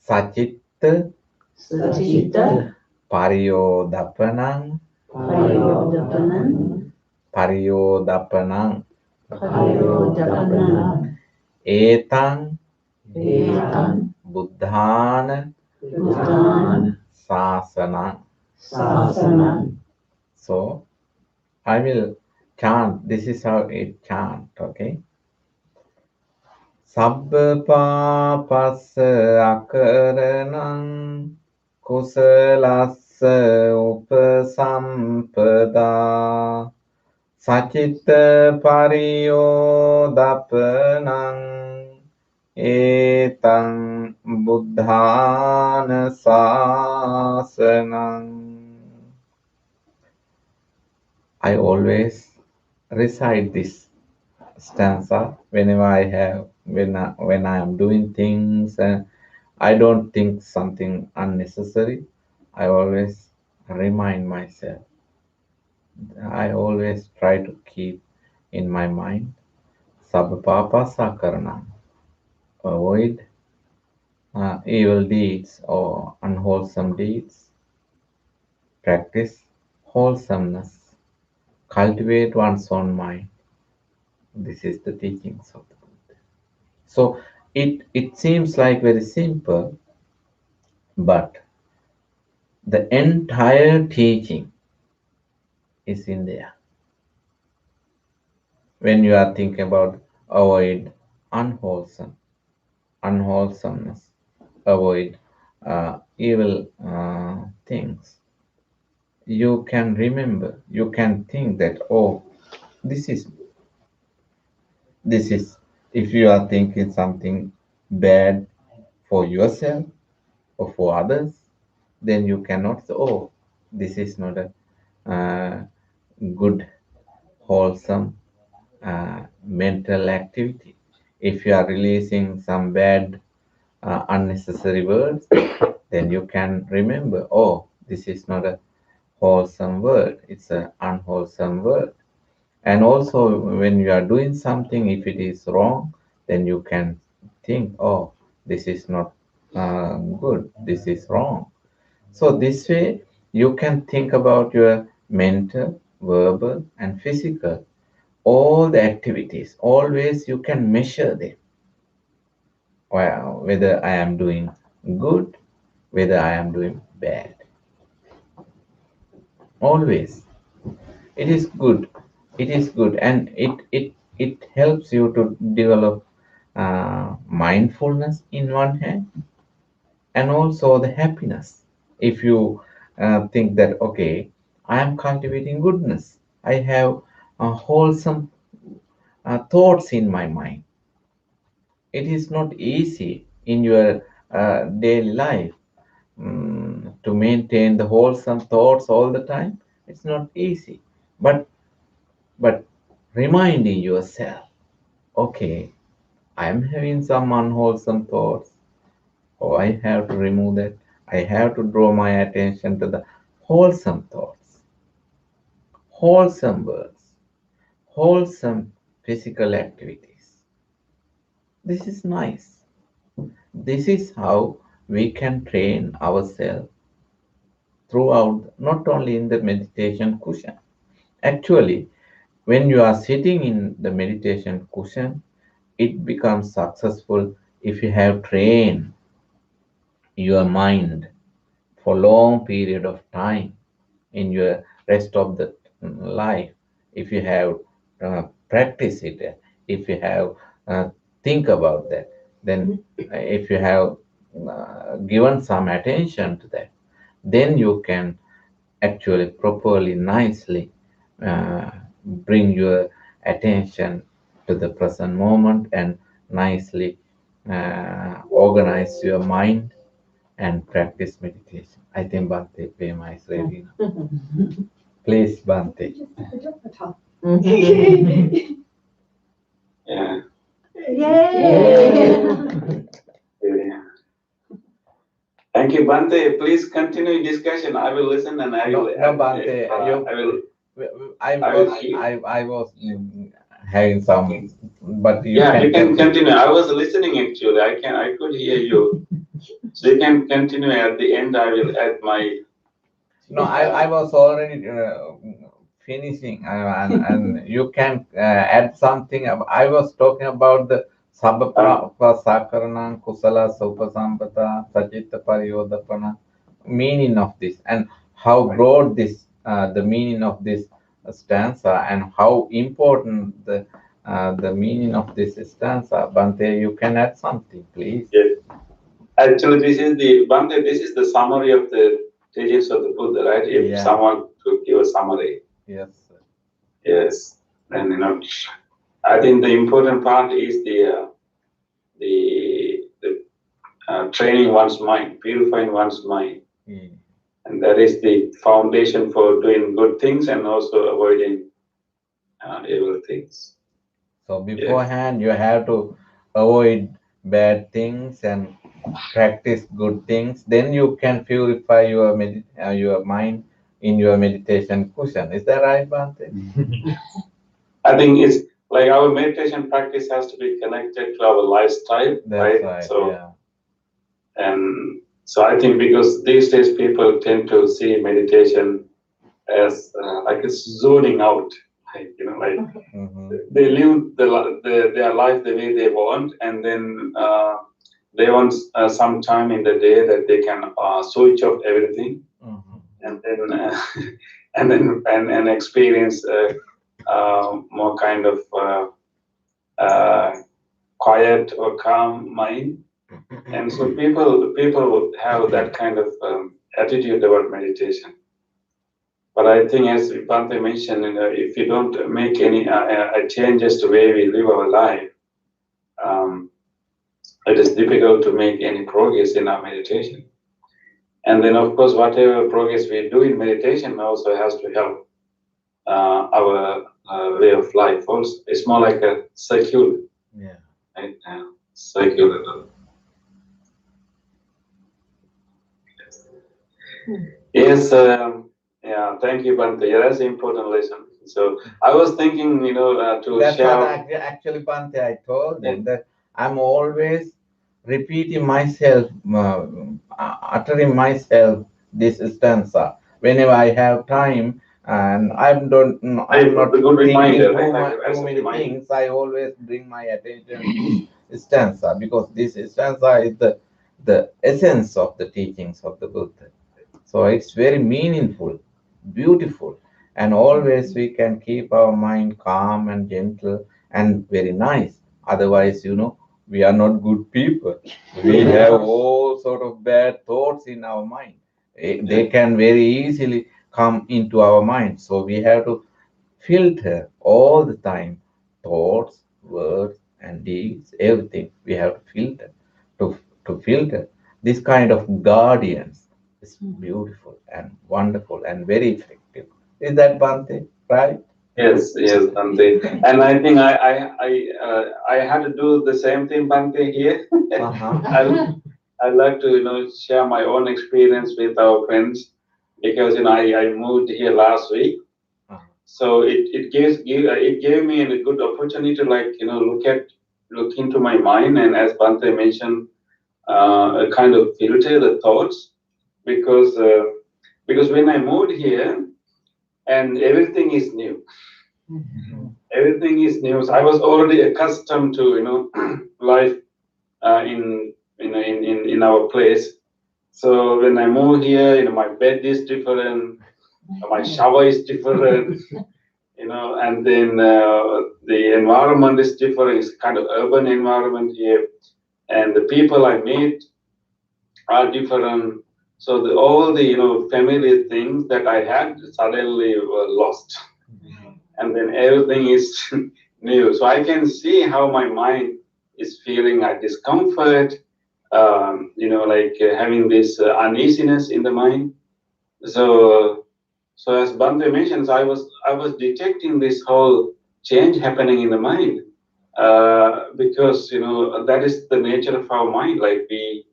Sacitta sacita pariyodapanang. pariyodapanam Pariyodapanang. pariyodapanam Etang etam buddhana buddhan sasanang. sasanam. So I will chant. This is how it chant. Okay. Sabba papassa akaranang kusalassa upasampada sacitta pariyodapanang etang buddhana sasanang. I always recite this stanza whenever I have when I am doing things and I don't think something unnecessary. I always remind myself. I always try to keep in my mind sabapapa sakarana. Avoid evil deeds or unwholesome deeds. Practice wholesomeness. Cultivate one's own mind. This is the teachings of the Buddha. So it seems like very simple, but the entire teaching is in there. When you are thinking about avoid unwholesomeness, avoid evil things, you can remember, you can think that, oh, this is if you are thinking something bad for yourself or for others, then you cannot say, oh, this is not a good, wholesome mental activity. If you are releasing some bad, unnecessary words, then you can remember, oh, this is not a wholesome word, it's an unwholesome word. And also, when you are doing something, if it is wrong, then you can think, oh, this is not good, this is wrong. So, this way, you can think about your mental, verbal, and physical, all the activities. Always you can measure them. Well, whether I am doing good, whether I am doing bad. Always. It is good. It is good. And it helps you to develop mindfulness in one hand and also the happiness. If you think that, okay, I am cultivating goodness, I have wholesome thoughts in my mind. It is not easy in your daily life to maintain the wholesome thoughts all the time. It's not easy. But reminding yourself, okay, I'm having some unwholesome thoughts. Oh, I have to remove that. I have to draw my attention to the wholesome thoughts, wholesome words, wholesome physical activities. This is nice. This is how we can train ourselves throughout, not only in the meditation cushion. Actually, when you are sitting in the meditation cushion, it becomes successful if you have trained your mind for long period of time in your rest of the life. If you have practiced it, if you have think about that, then if you have given some attention to that, then you can actually properly, nicely bring your attention to the present moment and nicely organize your mind and practice meditation. I think Bhante Pema is ready now. Please, Bhante. Mhm. Yeah. Yay! Yeah. Thank you, Bante. Please continue discussion. I will listen and I will. No, Bante, I will. I I will was, hear. I was having some, but you Yeah, can you can continue. continue. I was listening actually. I could hear you. So you can continue. At the end, I will add my. No, I was already finishing, and you can add something. I was talking about the Sabapra Sakaranam Kusala Sopasampata Sajita Pariyodapana meaning of this, and how broad this the meaning of this stanza, and how important the meaning of this stanza. Bante, you can add something, please. Yes. Actually, this is the Bante. This is the summary of the teachings of the Buddha, right? If Yeah. someone to give a summary. Yes. Yes. And I think the important part is the training one's mind, purifying one's mind. Mm. And that is the foundation for doing good things and also avoiding evil things. So beforehand, you have to avoid bad things and practice good things. Then you can purify your mind in your meditation cushion. Is that right, Bante? I think it's like our meditation practice has to be connected to our lifestyle, That's right. So, Yeah. and so I think because these days people tend to see meditation as like it's zoning out, like Mhm. they live their life the way they want, and then they want some time in the day that they can switch off everything, Mhm. and then and experience more kind of quiet or calm mind. And so people have that kind of attitude about meditation. But I think, as Bhante mentioned, if you don't make any changes to the way we live our life, it is difficult to make any progress in our meditation. And then, of course, whatever progress we do in meditation also has to help our way of life. Also, it's more like a circular, Yeah. right? Circular. Yes. Yeah. Thank you, Bhante. Yeah, that's an important lesson. So I was thinking, to That's share. what actually, Bante, I told them that I'm always repeating myself, uttering myself this stanza whenever I have time, and I'm not A good thinking reminder, too right? As too a many reminder. things. I always bring my attention to this stanza, because this stanza is the essence of the teachings of the Buddha. So it's very meaningful, beautiful, and always we can keep our mind calm and gentle and very nice. Otherwise, we are not good people. We have all sort of bad thoughts in our mind. They can very easily come into our mind. So we have to filter all the time thoughts, words, and deeds, everything. We have to filter to filter. This kind of guardians is beautiful and wonderful and very effective. Is that Bhante, right? Yes, Bhante. And I think I had to do the same thing, Bhante, here. Uh-huh. I like to share my own experience with our friends, because I moved here last week, so it gave me a good opportunity to look into my mind, and as Bhante mentioned, a kind of filter the thoughts, because when I moved here and everything is new. Everything is new. So I was already accustomed to life in our place. So when I moved here, my bed is different, my shower is different, and then the environment is different. It's kind of urban environment here, and the people I meet are different. So all the familiar things that I had suddenly were lost, and then everything is new. So I can see how my mind is feeling a discomfort, having this uneasiness in the mind. So as Bhante mentions, I was detecting this whole change happening in the mind, because that is the nature of our mind. Like we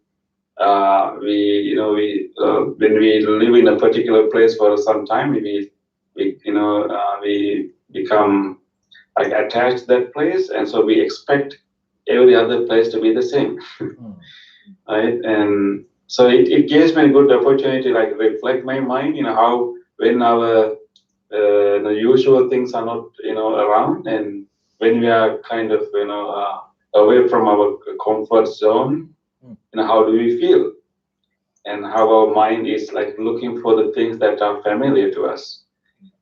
when we live in a particular place for some time, we become like attached to that place, and so we expect every other place to be the same, right? And so it gives me a good opportunity, like reflect my mind, how when our the usual things are not around, and when we are kind of away from our comfort zone, how do we feel, and how our mind is like looking for the things that are familiar to us.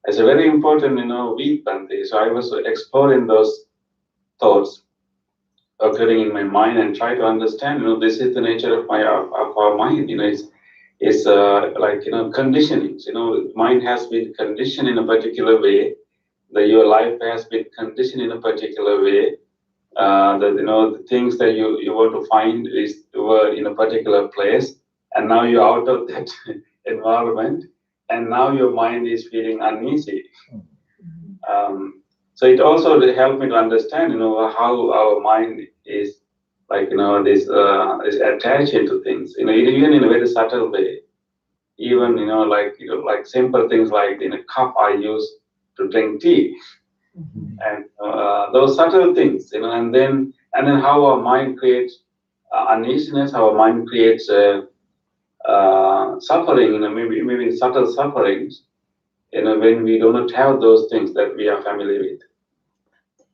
It's a very important week, Bhante. So I was exploring those thoughts occurring in my mind and try to understand, this is the nature of our mind. It's like conditionings. Mind has been conditioned in a particular way. Your life has been conditioned in a particular way. The things that you want to find were in a particular place, and now you're out of that environment, and now your mind is feeling uneasy. So it also helped me to understand, how our mind is like, this is attached to things, even in a very subtle way. Even, like simple things like in a cup I use to drink tea, and those subtle things, and then how our mind creates uneasiness, how our mind creates suffering, maybe subtle sufferings, when we do not have those things that we are familiar with.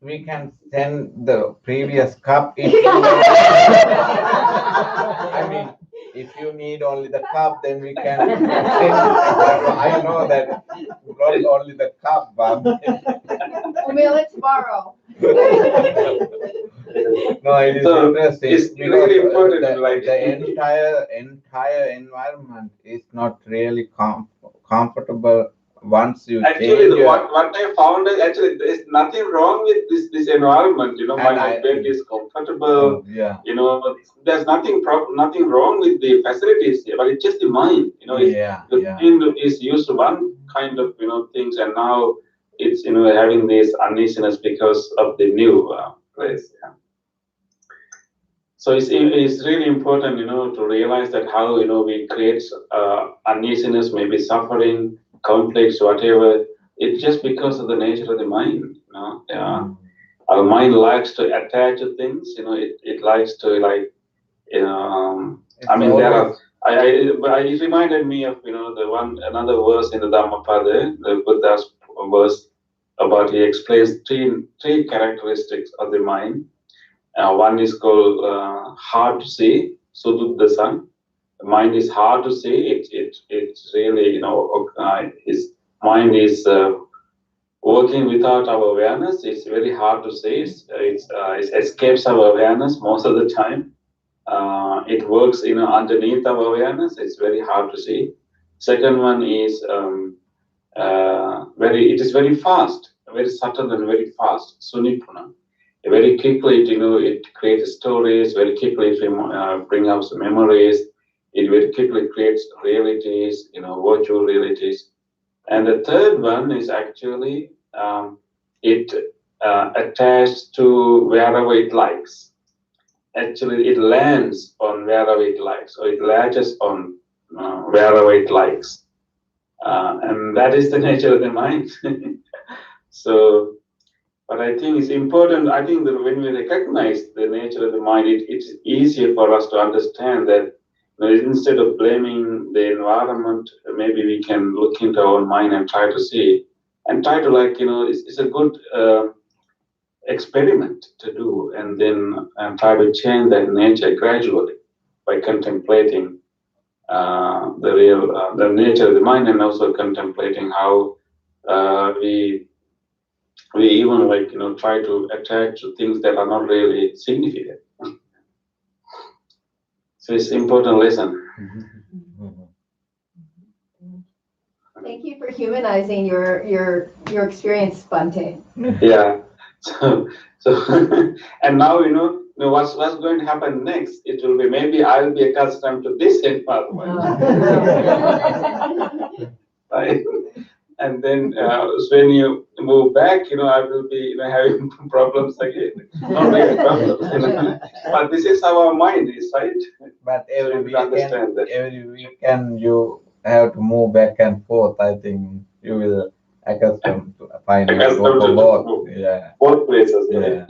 We can send the previous cup if I mean, if you need only the cup, then we can send. I know that not only the cup, but We'll mail it tomorrow. no, it is So, interesting. it's because really important, the entire environment is not really comfortable once you Actually, change your. what I found is actually there's nothing wrong with this environment. My bed is comfortable. Yeah. There's nothing wrong with the facilities here, but it's just the mind. The mind is used to one kind of things, and now it's having this uneasiness because of the new place. Yeah. So it's really important, to realize that how we create uneasiness, maybe suffering, conflicts, whatever. It's just because of the nature of the mind. Our mind likes to attach to things. It likes to like. I mean, there are. It reminded me of another verse in the Dhammapada, the Buddha's verse about he explains three characteristics of the mind. One is called hard to see, Sududdhasa. The mind is hard to see. It's really his mind is working without our awareness. It's very hard to see. It escapes our awareness most of the time. It works underneath our awareness. It's very hard to see. Second one is it is very fast, very subtle and very fast. Sunipuna. Very quickly, it creates stories. Very quickly, it brings out memories. It very quickly creates realities, virtual realities. And the third one is actually it attached to wherever it likes. Actually, it lands on wherever it likes, or it latches on wherever it likes, and that is the nature of the mind. So. But I think it's important. I think that when we recognize the nature of the mind, it's easier for us to understand that instead of blaming the environment, maybe we can look into our own mind and try to see, and try to it's a good experiment to do, and then try to change that nature gradually by contemplating the nature of the mind, and also contemplating how we even try to attach to things that are not really significant. So it's important lesson. Thank you for humanizing your experience, Bhante. Yeah. So and now what's going to happen next. It will be maybe I'll be accustomed to this environment. Right? and then when you move back, I will be having problems again. Not really problems, but this is how our mind is, right? But every You have to understand that. weekend you have to move back and forth. I think you will accustom to finding Accustomed for to both. move. Yeah, Both places, right?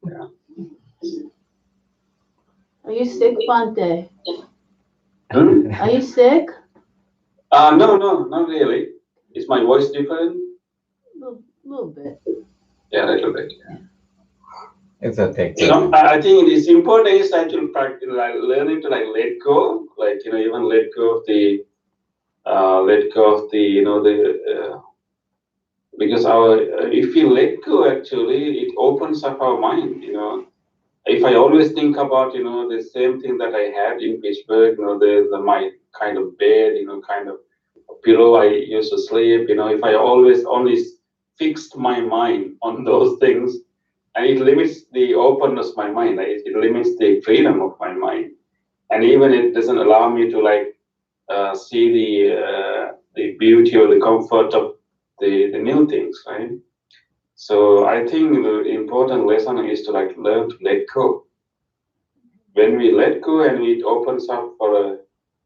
yeah. Are you sick, Bante? Hmm? Are you sick? No, not really. Is my voice different? Little bit. Yeah, a little bit. It's a technique. I think it is important is actually practice, like learning to like let go, like even let go of the, because if we let go, actually, it opens up our mind. If I always think about, the same thing that I had in Pittsburgh, my kind of bed, kind of pillow I used to sleep, if I always only fixed my mind on those things, and it limits the openness of my mind, right? It limits the freedom of my mind, and even it doesn't allow me to see the beauty or the comfort of the new things, right? So I think the important lesson is to learn to let go. When we let go, and it opens up for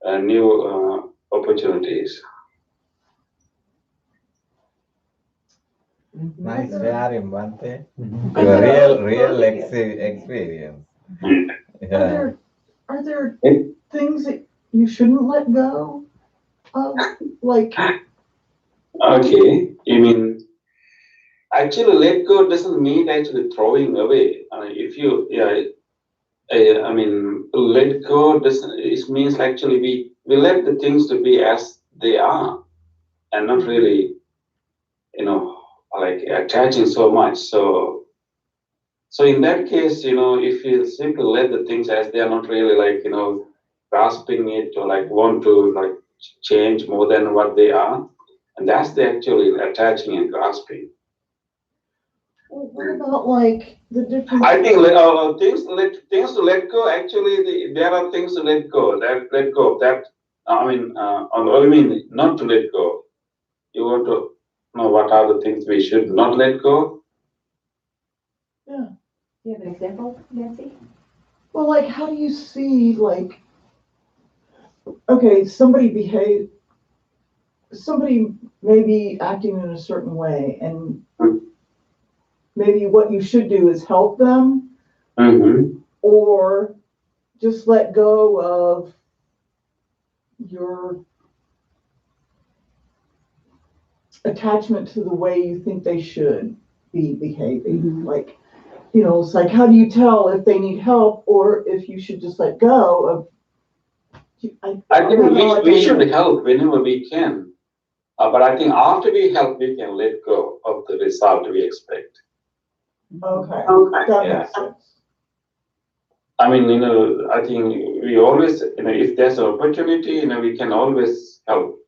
a new opportunities. Nice sharing, Bante. I Your know. real experience. Yeah. Are there things that you shouldn't let go of? Like, Okay, you mean actually let go doesn't mean actually throwing away. If you, yeah, I mean let go doesn't. It means actually we let the things to be as they are, and not really, attaching so much. So in that case, if you simply let the things as they are, not really grasping it or want to change more than what they are, and that's the actually attaching and grasping. what about like the difference? I think things to let go. Actually, there are things to let go. That let go of that. I mean, not to let go. You want to know what are the things we should not let go? Yeah. Do you have an example, Nancy? Well, like, how do you see, like, okay, somebody may be acting in a certain way, and maybe what you should do is help them, Mm-hmm. or just let go of your attachment to the way you think they should be behaving. Like, it's like, how do you tell if they need help or if you should just let go of? I think we should help whenever we can. But I think after we help, we can let go of the result we expect. Okay, Okay. that Yeah. makes sense. I mean, I think we always, if there's an opportunity, we can always help.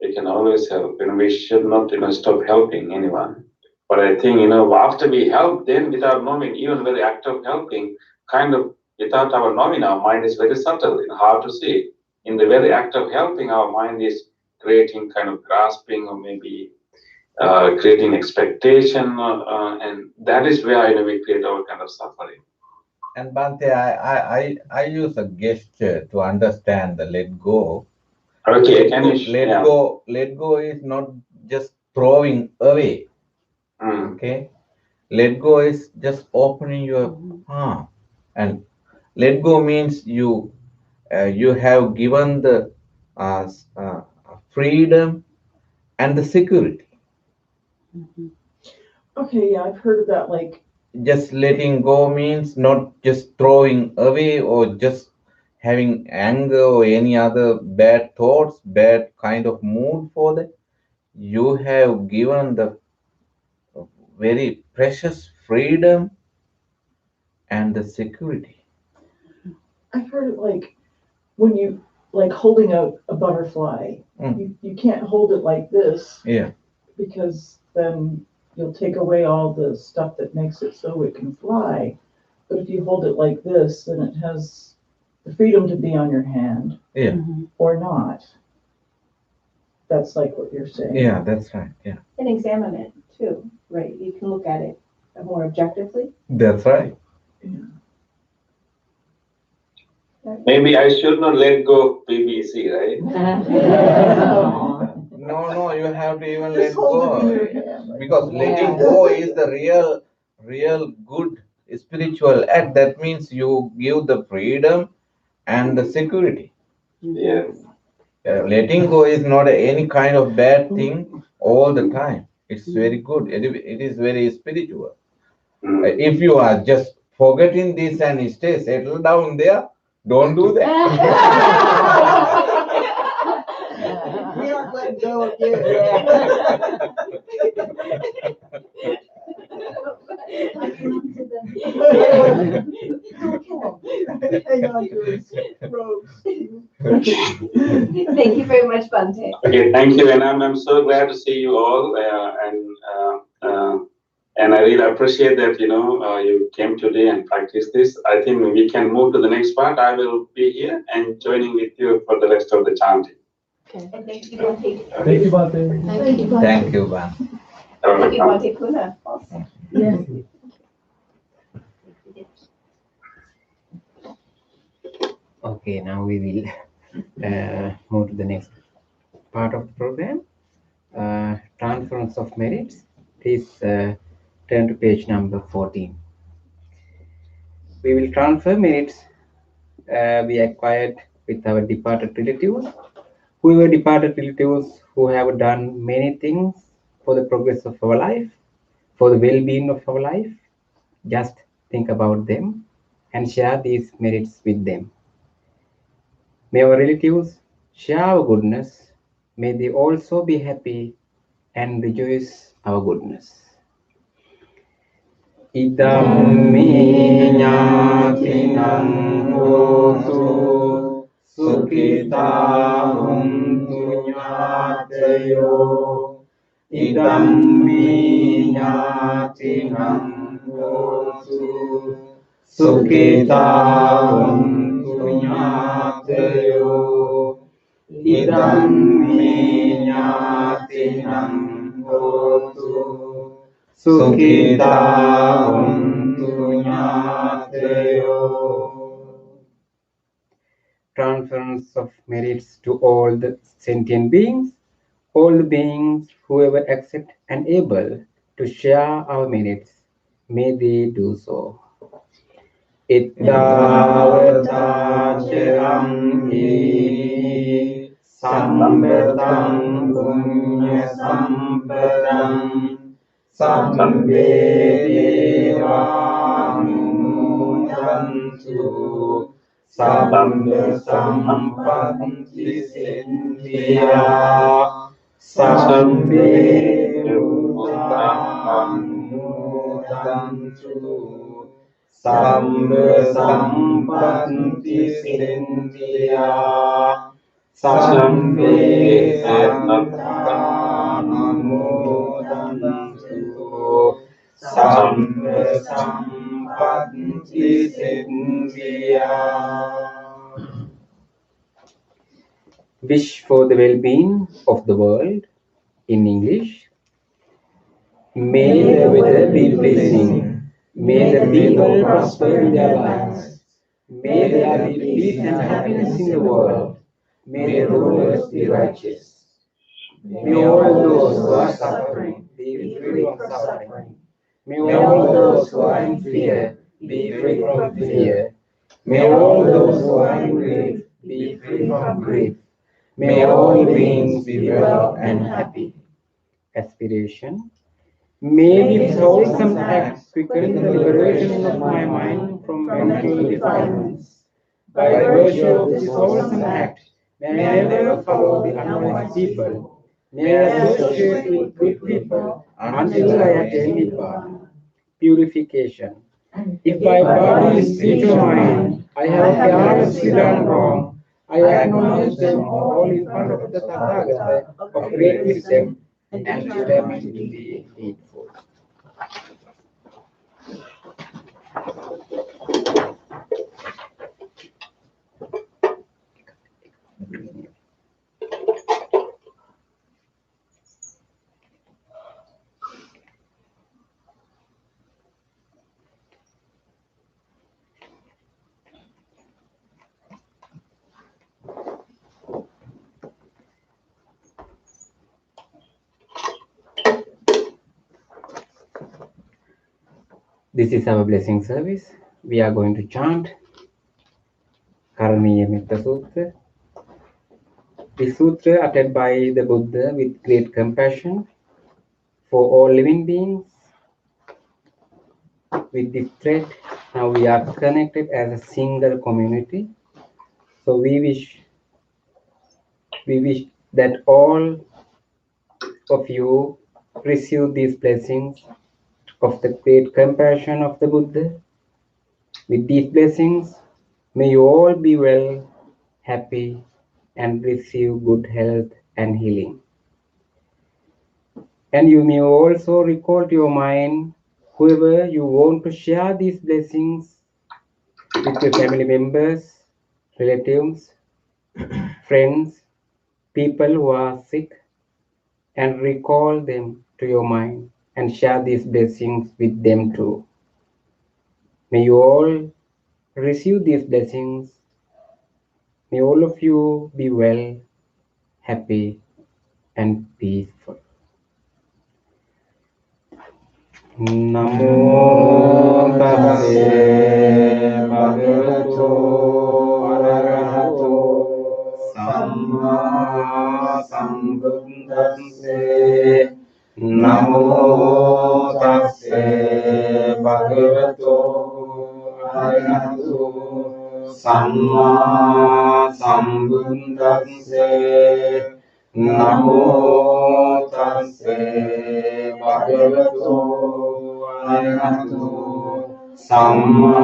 We can always help. We should not, stop helping anyone. But I think, after we help, then without knowing, even very act of helping, kind of without our knowing, our mind is very subtle and hard to see. In the very act of helping, our mind is creating kind of grasping or maybe creating expectation, and that is where we create our kind of suffering. And Bante, I use a gesture to understand the let go. Okay, can you? Let go. Let go is not just throwing away. Mm. Okay. Let go is just opening your palm, and let go means you have given the freedom and the security. Okay, yeah, I've heard of that. Like, Just letting go means not just throwing away or just having anger or any other bad thoughts, bad kind of mood for that. You have given the very precious freedom and the security. I've heard it like when you like holding a butterfly, you can't hold it like this. Yeah. Because then you'll take away all the stuff that makes it so it can fly. But if you hold it like this, then it has the freedom to be on your hand. Yeah. Or not. That's like what you're saying. Yeah, that's right. Yeah, And examine it too, right? You can look at it more objectively. that's right. Maybe I should not let go of PBC, right? No, you have to even Just let hold it in go. your hand. Like, Because letting go is the real good spiritual act. That means you give the freedom and the security. Yes. Letting go is not any kind of bad thing all the time. It's very good. It is very spiritual. Mm. If you are just forgetting this and stay settled down there, don't do that. We aren't letting go again. Hang on to his robe. Thank you very much, Bante. Okay, thank you, and I'm so glad to see you all, and I really appreciate that you came today and practiced this. I think we can move to the next part. I will be here and joining with you for the rest of the chanting. And thank you, Bante. Thank you, Bhante. Thank you, Thank you, Van. Thank you, Bante Kuna. Also. Yes. Okay, now we will move to the next part of the program. Transference of merits. Please turn to page number 14. We will transfer merits we acquired with our departed relatives. Whoever departed relatives who have done many things for the progress of our life, for the well-being of our life, just think about them and share these merits with them. May our relatives share our goodness. May they also be happy and rejoice our goodness. Idam me ñātinam hotu sukhita huntu ñātayo. Idam me ñātinam hotu sukhita huntu ñātayo. Idam me ñātinam hotu sukhita huntu ñātayo. Transference of merits to all the sentient beings, all the beings whoever accept and able to share our merits, may they do so. Ittavata chiram hi sambatam punya sampadam Sambe devanumodantu Sambe sampatti siddhya Sambe bhutanumodantu Sambe sampatti siddhya Sambe sattvanumodantu Sambe sampatti siddhya. Wish for the well-being of the world in English. May the weather be blessing. May the people prosper in their lives. May there be peace and happiness in the world. May the rulers be righteous. May all those who are suffering be free from suffering. May all those who are in fear be free from fear. May all those who are in grief be free from grief. May all beings be well and happy. Aspiration. May these wholesome acts quicken the liberation of my mind from mental defilements. By virtue of this wholesome act, may I never follow the unwise people. May I associate with good people until I attain Nibbana. Purification. If by body, speech, or mind I have carelessly done wrong, I acknowledge them all in front of the Tathagata of great wisdom and declare me to be needful. This is our blessing service. We are going to chant Karaniya Metta Sutra. This sutra uttered by the Buddha with great compassion for all living beings. With this thread, now we are connected as a single community. So we wish that all of you receive these blessings of the great compassion of the Buddha. With these blessings, may you all be well, happy, and receive good health and healing. And you may also recall to your mind whoever you want to share these blessings with your family members, relatives, friends, people who are sick, and recall them to your mind and share these blessings with them too. May you all receive these blessings. May all of you be well, happy, and peaceful. Namo tassa bhagavato arahato samma sambuddhassa. Namo tassa bhagavato arahato samma sambuddhassa. Namo tassa bhagavato arahato samma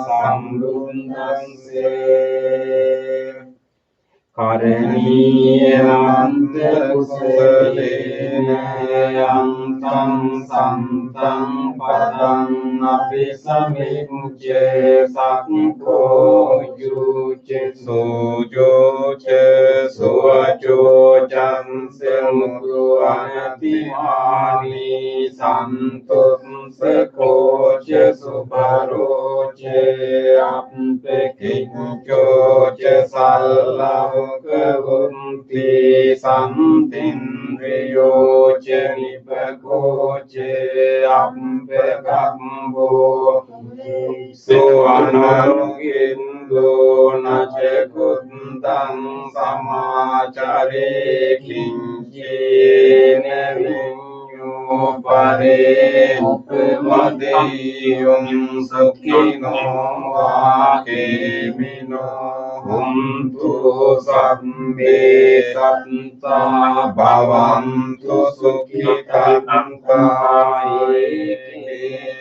sambuddhassa. Karaniyamanta kusalena yantam santam padam api samicce sakko yucce sujoce suvaco janselmuku anatimani santut sekoce subaroce ampekincoce sallahu kevunti santindriyoce nipakoce ampekambo suanarugindo nace kuntang samacare kincine vinyo pare upavadeyum sukhino vakemino huntu sabbe satta bhavantu sukhitanta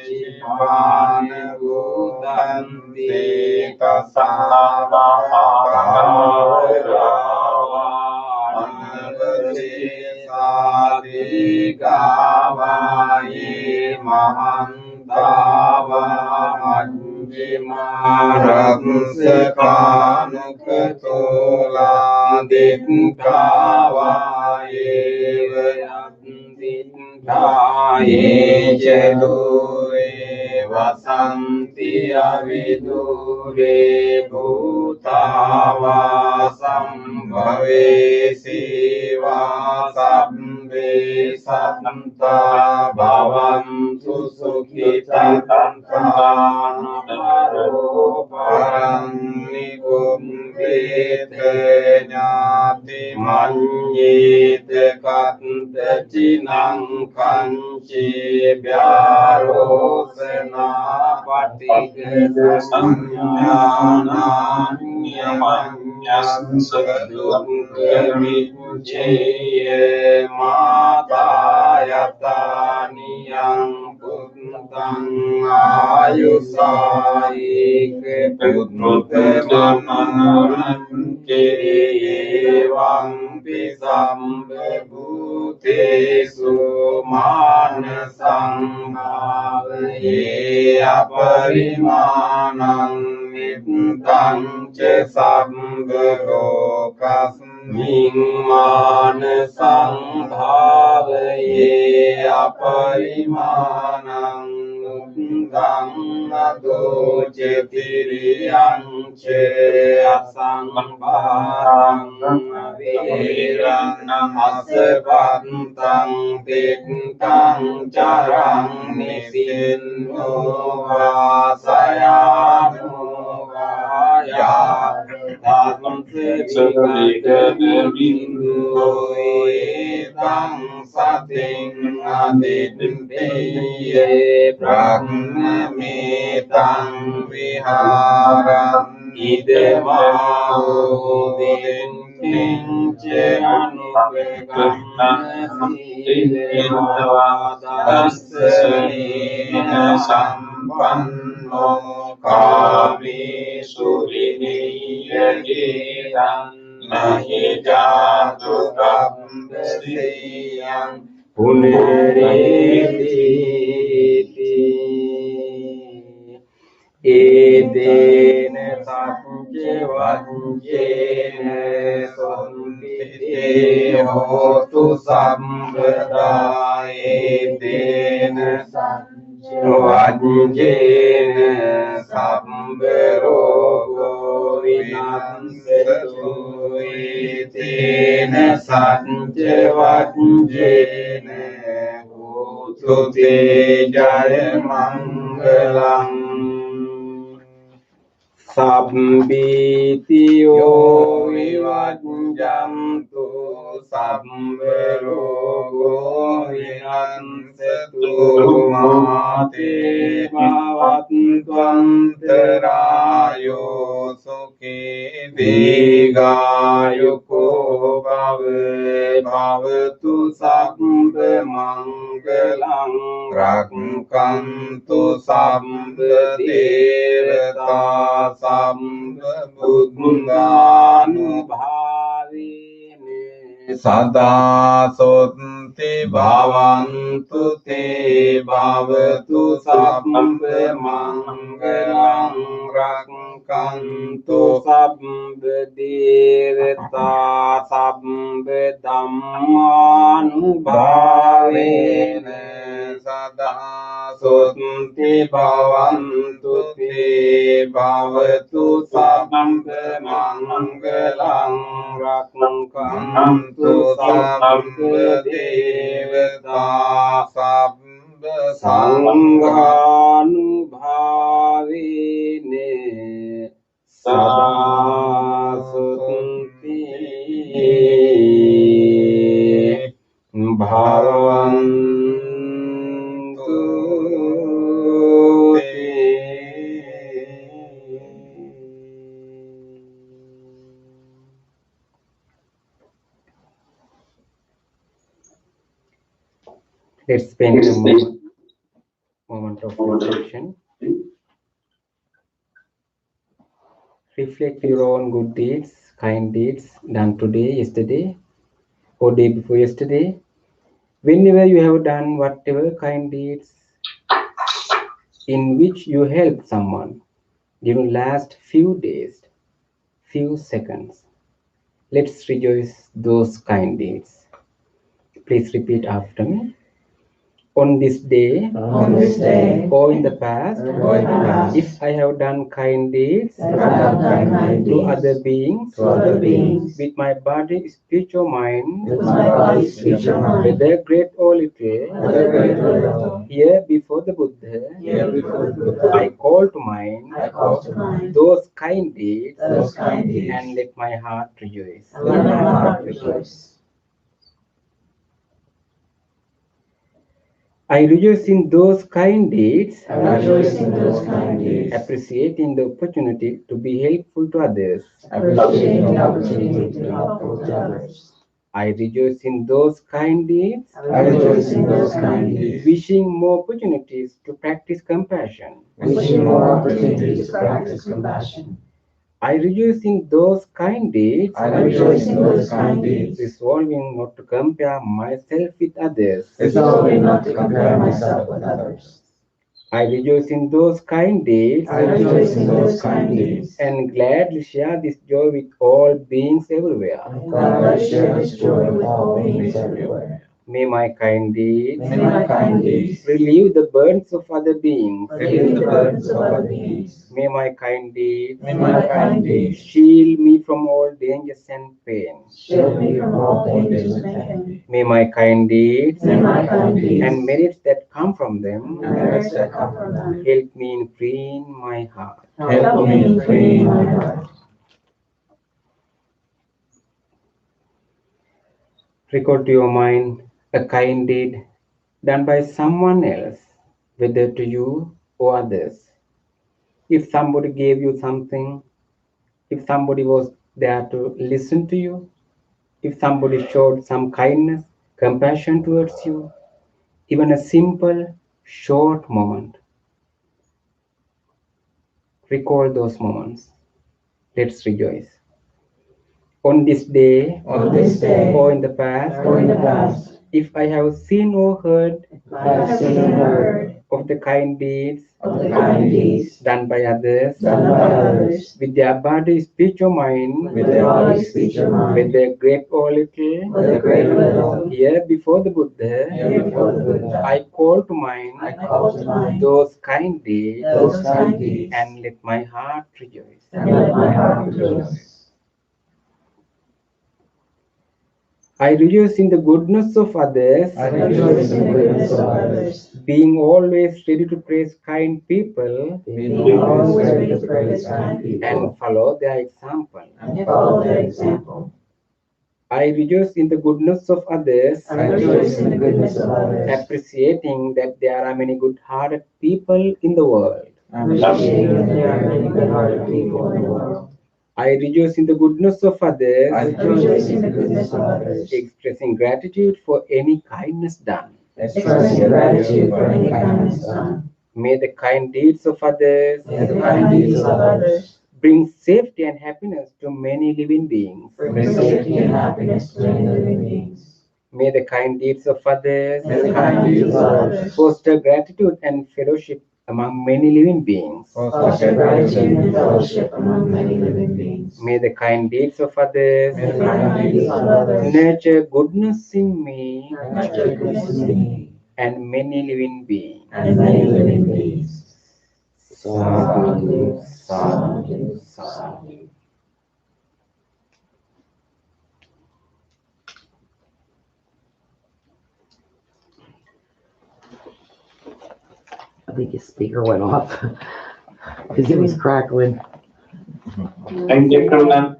ecipane buddhanti kasavaharawa anavasesadi gavaye mahantava manjimaraksakanukatola ditkavaye vayantithaye jedure vasanti avidure bhutava sambhave siva sabbe satta bhavantu sukhitantana paro parannikumbete jnati manyete katta jinang kanchi vyarosena patigena samyananyamanyam sadukkamiccheye matayattaniyang puttang ayusaike puttamamananke evang pisambe bhutesu manasang bhavaye aparimanang nittang ca sabba lokasming manasang bhavaye aparimanang nittang අදෝ චේතිරියං චේ අසංභාරං අවේරං අසපත්තං පිට්ඨං චරං නිසින්නෝ වාසයානෝ වායා තං සතින් අදිත්තේ බ්‍රහ්මමේතං විහාරං ඉදමාවෝදින් කිංච අනුපගම්ම සීලවාදස්සනේන සම්පන්නෝ කාමේසු විනීයගේතං නහි ජාතු කම්බසේයං පුනරේති ඒතේන සච්ච වංචේන සම්පිතේ හෝතු සම්පදා ඒතේන සච්ච වංචේන සම්බරෝගෝ විනස්සතු ඒතේන සච්ච වංචේන හෝතු තේ ජය මංගලං සබ්බීතියෝ විවජ්ජන්තු සම්බ රෝගෝ විනස්සතු මාතේ භවත්වන්තරායෝ සුඛේ දීඝායුකෝ භව භවතු සබ්බ මංගලං රක්ඛන්තු සබ්බ දේවතා සම්බ බුද්ධානුභාවේන සදා සොත්ති භවන්තු තේ භවතු සම්බ මංගලං රක්ඛන්තු සබ්බ දේවතා සම්බ ධම්මානුභාවේන සදා සොත්ති භවන්තු තේ භවතු සම්බ මංගලං රක්ඛන්තු සබ්බ දේවතා සබ්බ සංඝානුභාවේන සදා සොත්ති භවන්තු Let's spend a moment of reflection. Reflect your own good deeds, kind deeds done today, yesterday, or day before yesterday. Whenever you have done whatever kind deeds in which you helped someone during last few days, few seconds, let's rejoice those kind deeds. Please repeat after me. On this day, or in the past, if I have done kind deeds to other beings, with my body, speech, or mind, whether great or little, here before the Buddha, I call to mind those kind deeds, and let my heart rejoice. I rejoice in those kind deeds, appreciating the opportunity to be helpful to others. I rejoice in those kind deeds, wishing more opportunities to practice compassion. I rejoice in those kind deeds, resolving not to compare myself with others. I rejoice in those kind deeds, and gladly share this joy with all beings everywhere. May my kind deeds May my kind deeds relieve the burdens of other beings. relieve the burdens of other beings. May my kind deeds May my kind deeds shield me from all dangers and pain. shield me from all dangers and pain. May my kind deeds May my kind deeds and merits that come from them and merits that come from them help me in freeing my heart. help me in freeing my heart. Recall to your mind a kind deed done by someone else, whether to you or others. If somebody gave you something, if somebody was there to listen to you, if somebody showed some kindness, compassion towards you, even a simple, short moment, recall those moments. Let's rejoice. On this day, On this day, or in the past, or in the past, if I have seen or heard I have seen and heard of the kind deeds of the kind deeds done by others, done by others, with their body, speech, or mind, with their body, speech, or mind, whether great or little, whether great or little, here before the Buddha, here before the Buddha, I call to mind I call to mind those kind deeds those kind deeds, and let my heart rejoice. and let my heart rejoice. I rejoice in the goodness of others, I rejoice in the goodness of others, being always ready to praise kind people being always ready to praise kind people, and follow their example. and follow their example. I rejoice in the goodness of others, I rejoice in the goodness of others, appreciating that there are many good-hearted people in the world. appreciating that there are many good-hearted people in the world. I rejoice in the goodness of others, I rejoice in the goodness of others, expressing gratitude for any kindness done. expressing gratitude for any kindness done. May the kind deeds of others May the kind deeds of others bring safety and happiness to many living beings. bring safety and happiness to many living beings. May the kind deeds of others May the kind deeds of others foster gratitude and fellowship among many living beings. foster gratitude and fellowship among many living beings. May the kind deeds of others May the kind deeds of others nurture goodness in me nurture goodness in me and many living beings. and many living beings. Sadhu, sadhu, sadhu. I think his speaker went off because it was crackling. Thank you, Karunan.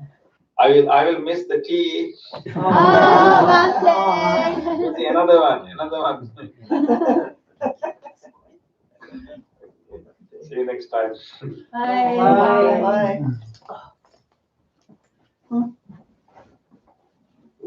I will miss the tea. See, another one. See you next time. Bye. Bye. Bye.